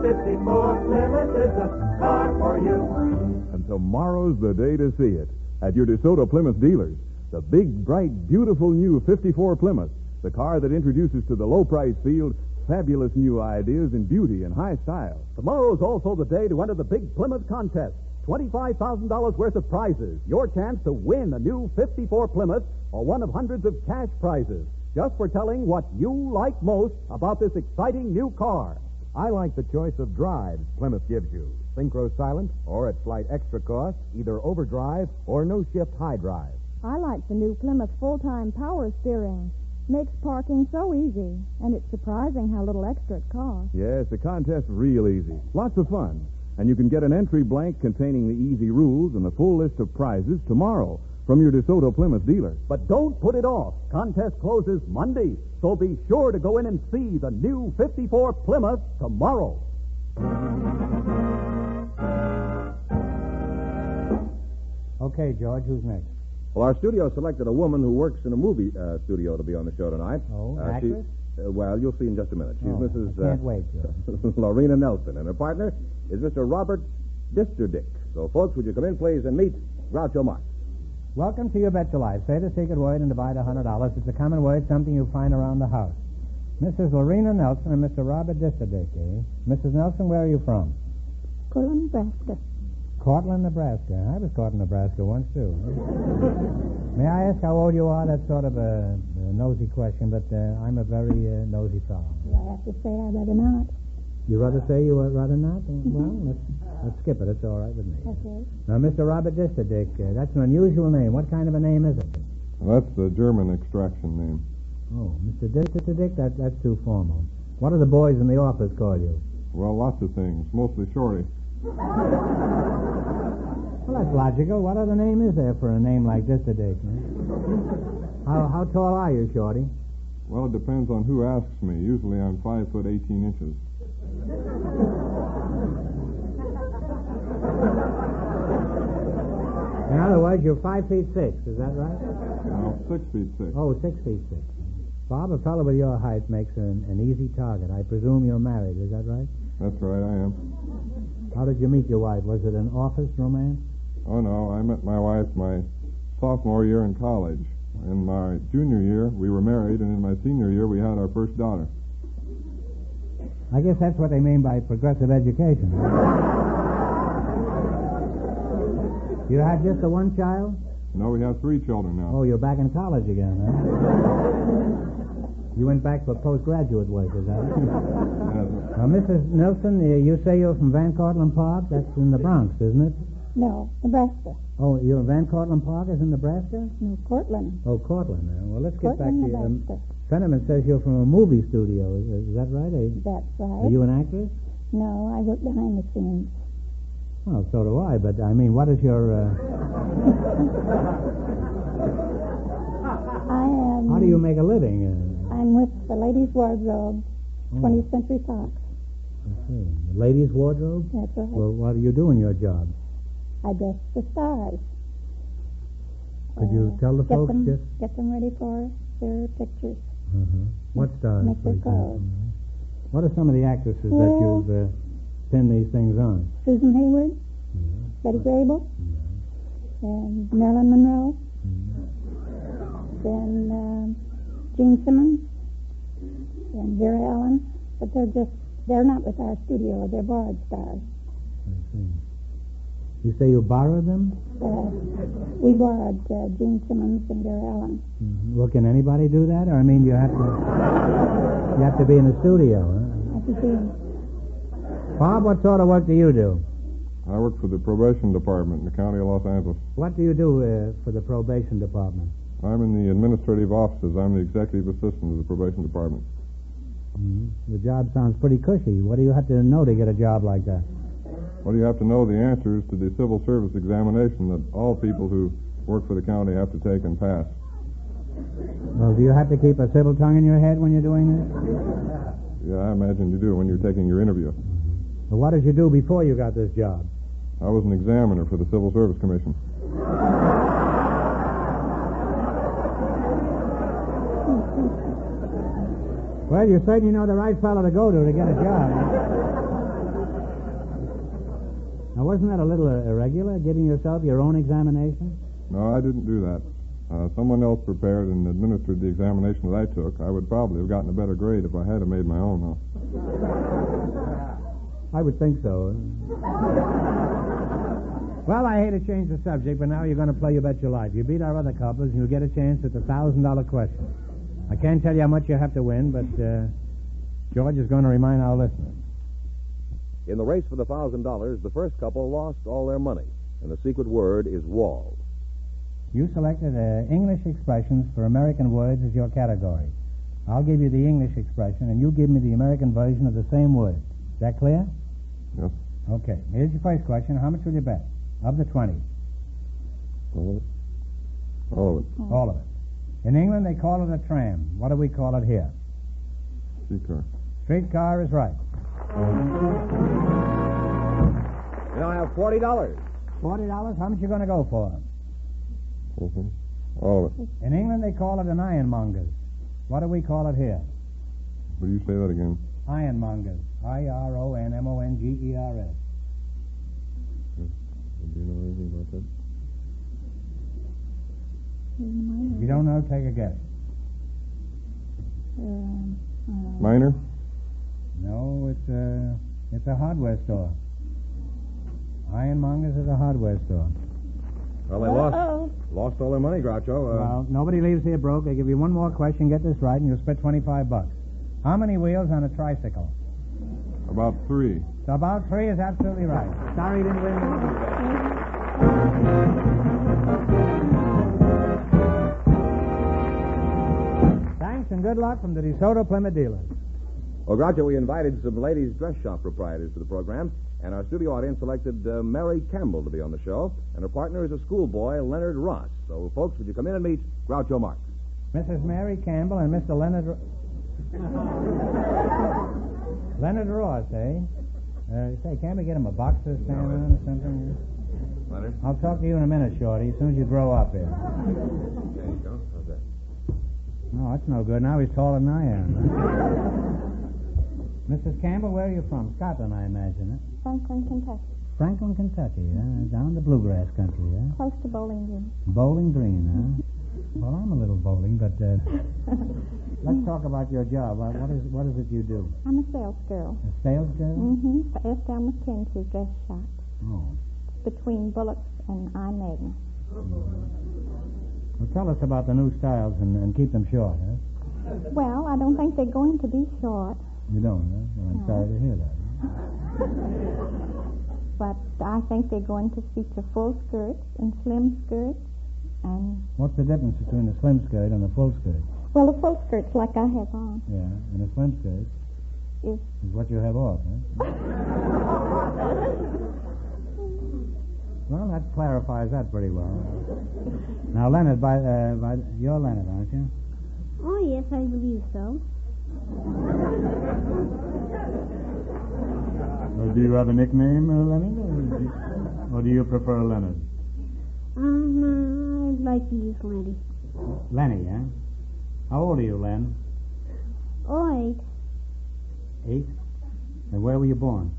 54 Plymouth is the car for you. And tomorrow's the day to see it at your DeSoto Plymouth dealers. The big, bright, beautiful new 54 Plymouth, the car that introduces to the low-price field fabulous new ideas in beauty and high style. Tomorrow's also the day to enter the big Plymouth contest. $25,000 worth of prizes. Your chance to win a new 54 Plymouth or one of hundreds of cash prizes. Just for telling what you like most about this exciting new car. I like the choice of drives Plymouth gives you. Synchro silent or at slight extra cost, either overdrive or no shift high drive. I like the new Plymouth full-time power steering. Makes parking so easy, and it's surprising how little extra it costs. Yes, the contest's real easy. Lots of fun. And you can get an entry blank containing the easy rules and the full list of prizes tomorrow from your DeSoto Plymouth dealer. But don't put it off. Contest closes Monday, so be sure to go in and see the new 54 Plymouth tomorrow. Okay, George, who's next? Well, our studio selected a woman who works in a movie studio to be on the show tonight. Oh, actress? Well, you'll see in just a minute. She's Mrs. I can't wait, George. Lorena Nelson, and her partner is Mr. Robert Disterdick. So, folks, would you come in, please, and meet Groucho Marx. Welcome to You Bet Your Life. Say the secret word and divide $100. It's a common word, something you find around the house. Mrs. Lorena Nelson and Mr. Robert Disterdick, eh? Mrs. Nelson, where are you from? Cortland, Nebraska. Cortland, Nebraska. I was caught in Nebraska once, too. May I ask how old you are? That's sort of a nosy question, but I'm a very nosy fellow. Do I have to say I'd rather not? You rather say you would rather not? Well, let's skip it. It's all right with me. Okay. Now, Mr. Robert Disterdick, that's an unusual name. What kind of a name is it? Well, that's the German extraction name. Oh, Mr. Disterdick, that's too formal. What do the boys in the office call you? Well, lots of things, mostly Shorty. Well, that's logical. What other name is there for a name like Disterdick? How tall are you, Shorty? Well, it depends on who asks me. Usually I'm 5 foot 18 inches. In other words, you're 5 feet 6, is that right? No, 6 feet 6. Oh, 6 feet 6. Bob, a fellow with your height makes an easy target. I presume you're married, is that right? That's right, I am. How did you meet your wife? Was it an office romance? Oh, no, I met my wife my sophomore year in college. In my junior year, we were married, and in my senior year, we had our first daughter. I guess that's what they mean by progressive education. You had just the one child? No, we have 3 children now. Oh, you're back in college again, huh? You went back for postgraduate work, is that it? Yes. Now, Mrs. Nelson, you say you're from Van Cortlandt Park? That's in the Bronx, isn't it? No, Nebraska. Oh, you're Van Cortlandt Park is in Nebraska? No, Cortland. Oh, Cortland. Well, let's get Cortland, back to Nebraska. Fenneman says you're from a movie studio. Is that right? That's right. Are you an actress? No, I work behind the scenes. Well, so do I, but I mean, what is your... I am... How do you make a living? I'm with the Ladies' Wardrobe, 20th Century Fox. I see. The Ladies' Wardrobe? That's right. Well, what do you do in your job? I dress the stars. Could you tell the folks just... Get them ready for their pictures. What stars, Make for their example? clothes. What are some of the actresses that you've pinned these things on? Susan Hayward, Betty Grable, and Marilyn Monroe, then Gene Simmons, and Vera Ellen. But they're not with our studio. They're borrowed stars. I see. You say you borrowed them? We borrowed Gene Simmons and Vera Ellen. Well, can anybody do that? Or, I mean, you have to be in a studio, huh? I can see. Bob, what sort of work do you do? I work for the probation department in the county of Los Angeles. What do you do for the probation department? I'm in the administrative offices. I'm the executive assistant of the probation department. The job sounds pretty cushy. What do you have to know to get a job like that? Well, you have to know the answers to the civil service examination that all people who work for the county have to take and pass. Well, do you have to keep a civil tongue in your head when you're doing this? Yeah, I imagine you do when you're taking your interview. Well, what did you do before you got this job? I was an examiner for the Civil Service Commission. Well, you certainly know the right fellow to go to get a job. Now, wasn't that a little irregular, giving yourself your own examination? No, I didn't do that. Someone else prepared and administered the examination that I took. I would probably have gotten a better grade if I had have made my own, huh? I would think so. Well, I hate to change the subject, but now you're going to play You Bet Your Life. You beat our other couples, and you'll get a chance at the $1,000 question. I can't tell you how much you have to win, but George is going to remind our listeners. In the race for the $1,000, the first couple lost all their money, and the secret word is wall. You selected English expressions for American words as your category. I'll give you the English expression, and you give me the American version of the same word. Is that clear? Yes. Okay. Here's your first question. How much will you bet? Of the 20. All of it. All of it. All of it. In England, they call it a tram. What do we call it here? Streetcar. Streetcar is right. You now have $40. $40? How much you going to go for? Mm-hmm. All of it. In England, they call it an ironmonger's. What do we call it here? Will you say that again? Ironmonger's. IRONMONGERS. Do you know anything about that? If you don't know, take a guess. Minor? No, it's a hardware store. Ironmonger's is a hardware store. Well, they lost all their money, Groucho. Well, nobody leaves here broke. They give you one more question, get this right, and you'll spend $25. How many wheels on a tricycle? About 3. So about 3 is absolutely right. Sorry you didn't win. Thanks and good luck from the DeSoto Plymouth dealers. Well, Groucho, we invited some ladies' dress shop proprietors to the program, and our studio audience selected Mary Campbell to be on the show, and her partner is a schoolboy, Leonard Ross. So, folks, would you come in and meet Groucho Marx? Mrs. Mary Campbell and Mr. Leonard... Leonard Ross, eh? Say, can't we get him a boxer stand on or something? Leonard? I'll talk to you in a minute, Shorty, as soon as you grow up here. There you go. How's that? No, that's no good. Now he's taller than I am. Mrs. Campbell, where are you from? Scotland, I imagine, eh? Franklin, Kentucky. Franklin, Kentucky, down the bluegrass country, Close to Bowling Green. Bowling Green, huh? Well, I'm a little bowling, but let's talk about your job. What is it you do? I'm a sales girl. A sales girl? Mm-hmm. For S. L. McKenzie dress shop. Oh. Between Bullock's and I. Magna. Well, tell us about the new styles and keep them short, huh? Well, I don't think they're going to be short. You don't, huh? Well, I'm sorry to hear that. But I think they're going to feature full skirts and slim skirts and... What's the difference between a slim skirt and a full skirt? Well, the full skirt's like I have on. Yeah, and a slim skirt is what you have off, huh? Well, that clarifies that pretty well. Now, Leonard, you're Leonard, aren't you? Oh, yes, I believe so. Do you have a nickname, Leonard, or do you prefer Leonard? I'd like to use Lenny. Lenny, eh? How old are you, Len? Oh, 8. 8? And where were you born?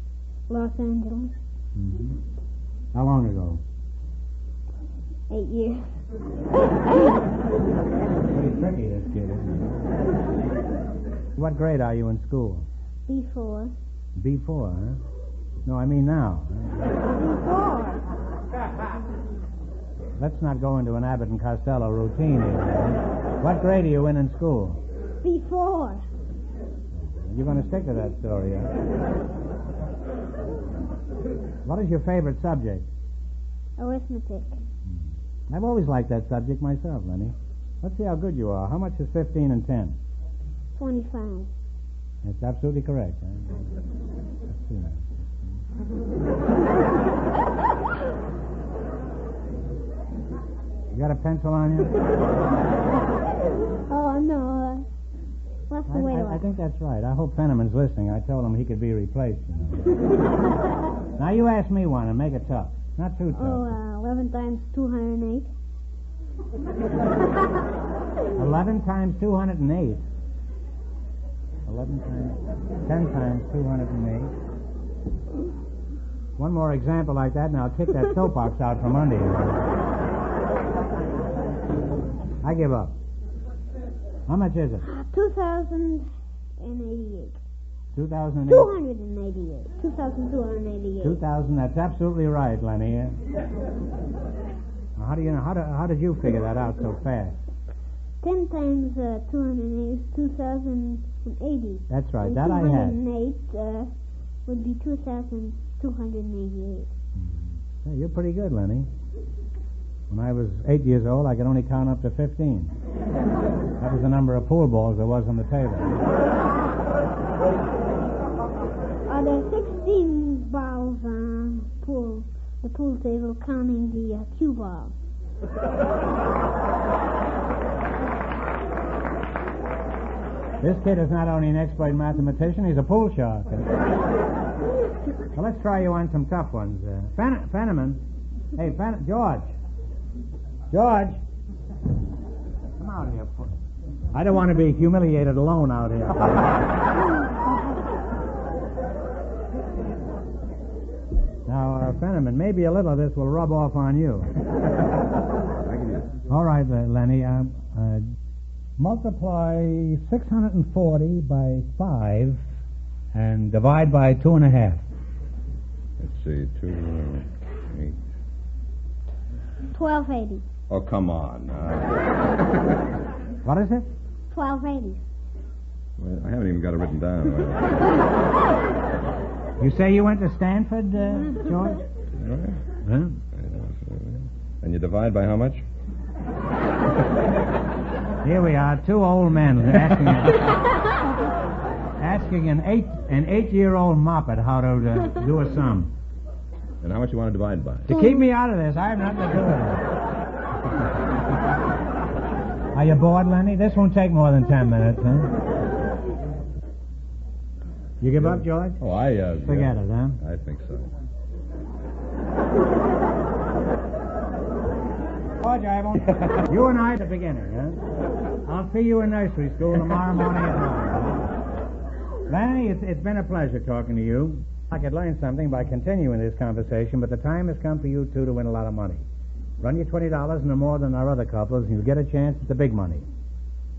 Los Angeles. Mm-hmm. How long ago? 8 years. Pretty tricky, this kid, isn't he? What grade are you in school? B4. B4, huh? No, I mean now. B4. Let's not go into an Abbott and Costello routine here. What grade are you in school? B4. You're going to stick to that story, huh? What is your favorite subject? Arithmetic. I've always liked that subject myself, Lenny. Let's see how good you are. How much is 15 and 10? 25. That's absolutely correct. Huh? Let's see now. You got a pencil on you? Oh, no. What's the way I think that's right. I hope Fenneman's listening. I told him he could be replaced, you know. Now you ask me one and make it tough. Not too tough. Oh, 11 times 208. 11 times 208. 11 times... 10 times 208. One more example like that, and I'll kick that soapbox out from under you. I give up. How much is it? 2,088. 2,008. 288. 2,288. 2,000. That's absolutely right, Lenny. How do you know? How did you figure that out so fast? 10 times 208 is 2,080. That's right. And That I had. 208 would be 2,288. Hey, you're pretty good, Lenny. When I was 8 years old, I could only count up to 15. That was the number of pool balls there was on the table. There are 16 balls on the pool table, counting the cue ball. This kid is not only an expert mathematician, he's a pool shark. Well, let's try you on some tough ones. Fenneman. Hey, George. George. Come out here. I don't want to be humiliated alone out here. Now, Fenneman, maybe a little of this will rub off on you. All right, Lenny. Multiply 640 by 5 and divide by 2.5. Let's see, 2, 8. 1280. Oh, come on. What is it? 1280. Well, I haven't even got it written down. You say you went to Stanford, George? Huh? And you divide by how much? Here we are, two old men asking an 8-year-old moppet how to do a sum. And how much you want to divide by? To keep me out of this, I have nothing to do with it. Are you bored, Lenny? This won't take more than 10 minutes, huh? You give up, George? Oh, Forget it, huh? I think so. George, I won't. You and I at the beginning, huh? I'll see you in nursery school tomorrow morning at 9. Lenny, it's been a pleasure talking to you. I could learn something by continuing this conversation, but the time has come for you two to win a lot of money. Run your $20 no more than our other couples, and you'll get a chance at the big money.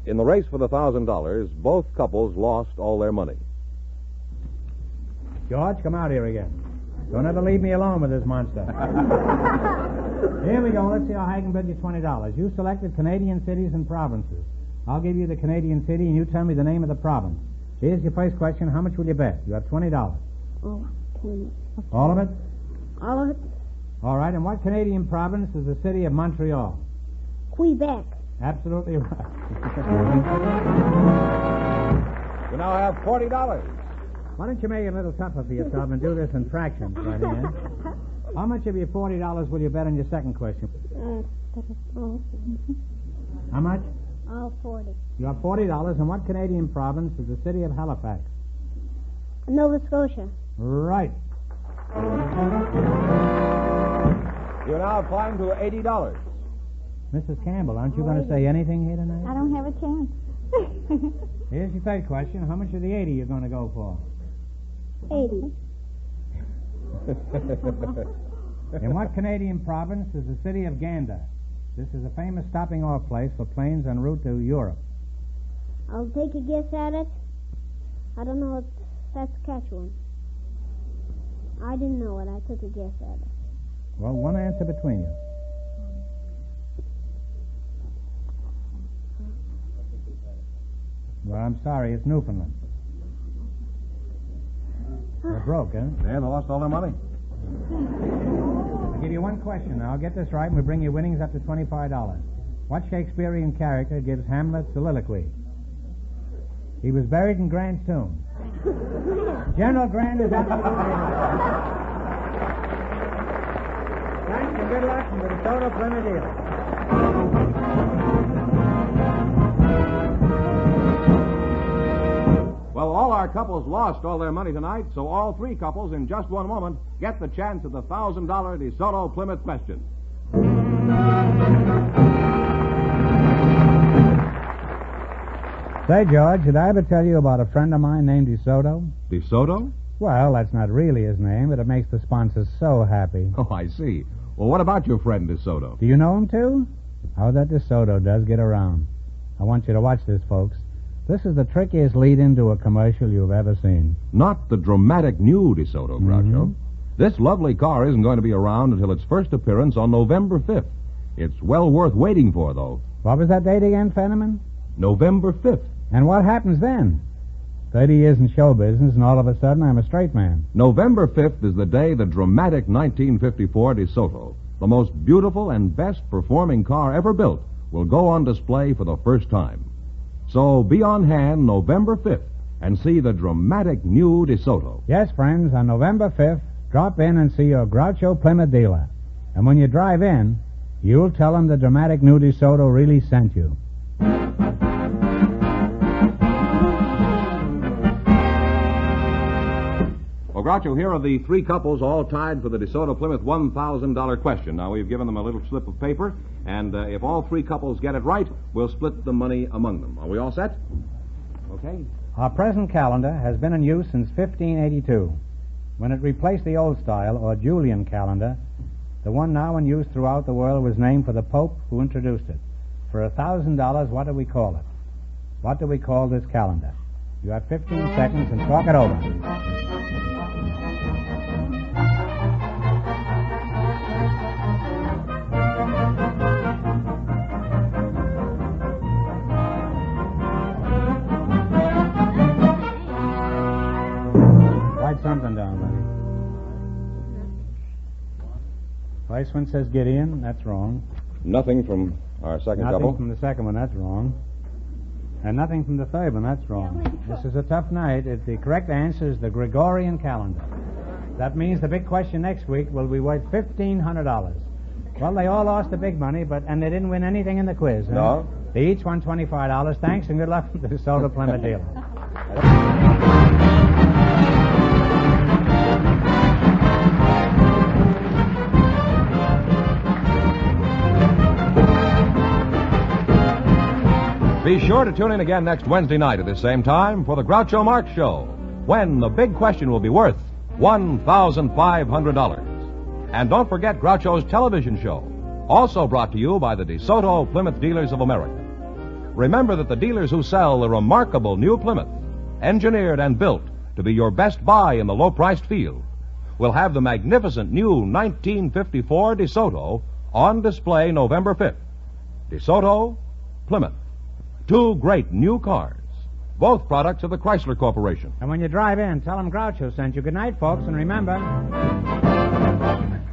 In the race for the $1,000, both couples lost all their money. George, come out here again. Don't ever leave me alone with this monster. Here we go. Let's see how I can bid you $20. You selected Canadian cities and provinces. I'll give you the Canadian city, and you tell me the name of the province. Here's your first question. How much will you bet? You have $20. Oh, 20. All of it? All of it? All right. And what Canadian province is the city of Montreal? Quebec. Absolutely right. You now have $40. Why don't you make it a little tougher for yourself and do this in fractions right here? How much of your $40 will you bet on your second question? How much? All 40. You have $40. And what Canadian province is the city of Halifax? Nova Scotia. Right. You now have climbed to $80. Mrs. Campbell, aren't you going to say anything here tonight? I don't have a chance. Here's your third question. How much of the 80 you're going to go for? 80. In what Canadian province is the city of Gander? This is a famous stopping-off place for planes en route to Europe. I'll take a guess at it. I don't know if Saskatchewan. I didn't know it. I took a guess at it. Well, one answer between you. Well, I'm sorry. It's Newfoundland. They're broke, huh? Yeah, they lost all their money. I'll give you one question. Now, I'll get this right, and we bring your winnings up to $25. What Shakespearean character gives Hamlet's soliloquy? He was buried in Grant's tomb. General Grant is absolutely right. Thanks and good luck from the DeSoto Plymouth Dealers. Well, all our couples lost all their money tonight, so all three couples in just one moment get the chance at the $1,000 DeSoto Plymouth question. Say, George, did I ever tell you about a friend of mine named DeSoto? DeSoto? Well, that's not really his name, but it makes the sponsors so happy. Oh, I see. Well, what about your friend DeSoto? Do you know him, too? Oh, that DeSoto does get around. I want you to watch this, folks. This is the trickiest lead-in to a commercial you've ever seen. Not the dramatic new DeSoto, Groucho. Mm-hmm. This lovely car isn't going to be around until its first appearance on November 5th. It's well worth waiting for, though. What was that date again, Fenneman? November 5th. And what happens then? 30 years in show business, and all of a sudden I'm a straight man. November 5th is the day the dramatic 1954 DeSoto, the most beautiful and best performing car ever built, will go on display for the first time. So be on hand November 5th and see the dramatic new DeSoto. Yes, friends, on November 5th, drop in and see your Groucho Plymouth dealer. And when you drive in, you'll tell them the dramatic new DeSoto really sent you. Well, Groucho, here are the three couples all tied for the DeSoto Plymouth $1,000 question. Now, we've given them a little slip of paper, and if all three couples get it right, we'll split the money among them. Are we all set? Okay. Our present calendar has been in use since 1582, when it replaced the old style, or Julian calendar. The one now in use throughout the world was named for the Pope who introduced it. For $1,000, what do we call it? What do we call this calendar? You have 15 seconds and talk it over. Write something down, buddy. First one says Gideon. That's wrong. Nothing from our second couple. Nothing from the second one. That's wrong. And nothing from the third one. That's wrong. This is a tough night. The correct answer is the Gregorian calendar. That means the big question next week will be worth $1,500. Well, they all lost the big money, and they didn't win anything in the quiz. Huh? No. They each won $25. Thanks and good luck to the DeSoto Plymouth dealer. Be sure to tune in again next Wednesday night at the same time for the Groucho Marx Show, when the big question will be worth $1,500. And don't forget Groucho's television show, also brought to you by the DeSoto Plymouth Dealers of America. Remember that the dealers who sell the remarkable new Plymouth, engineered and built to be your best buy in the low-priced field, will have the magnificent new 1954 DeSoto on display November 5th. DeSoto, Plymouth. Two great new cars, both products of the Chrysler Corporation. And when you drive in, tell them Groucho sent you. Good night, folks, and remember,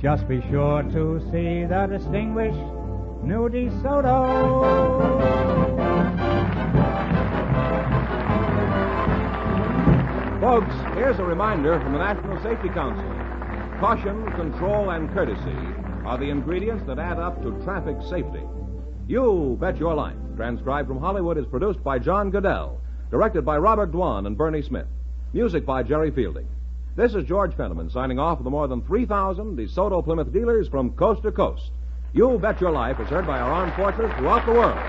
just be sure to see the distinguished new DeSoto. Folks, here's a reminder from the National Safety Council. Caution, control, and courtesy are the ingredients that add up to traffic safety. You Bet Your Life, transcribed from Hollywood, is produced by John Goodell, directed by Robert Dwan and Bernie Smith, music by Jerry Fielding. This is George Fenneman signing off with the more than 3,000 DeSoto Plymouth dealers from coast to coast. You Bet Your Life is heard by our armed forces throughout the world.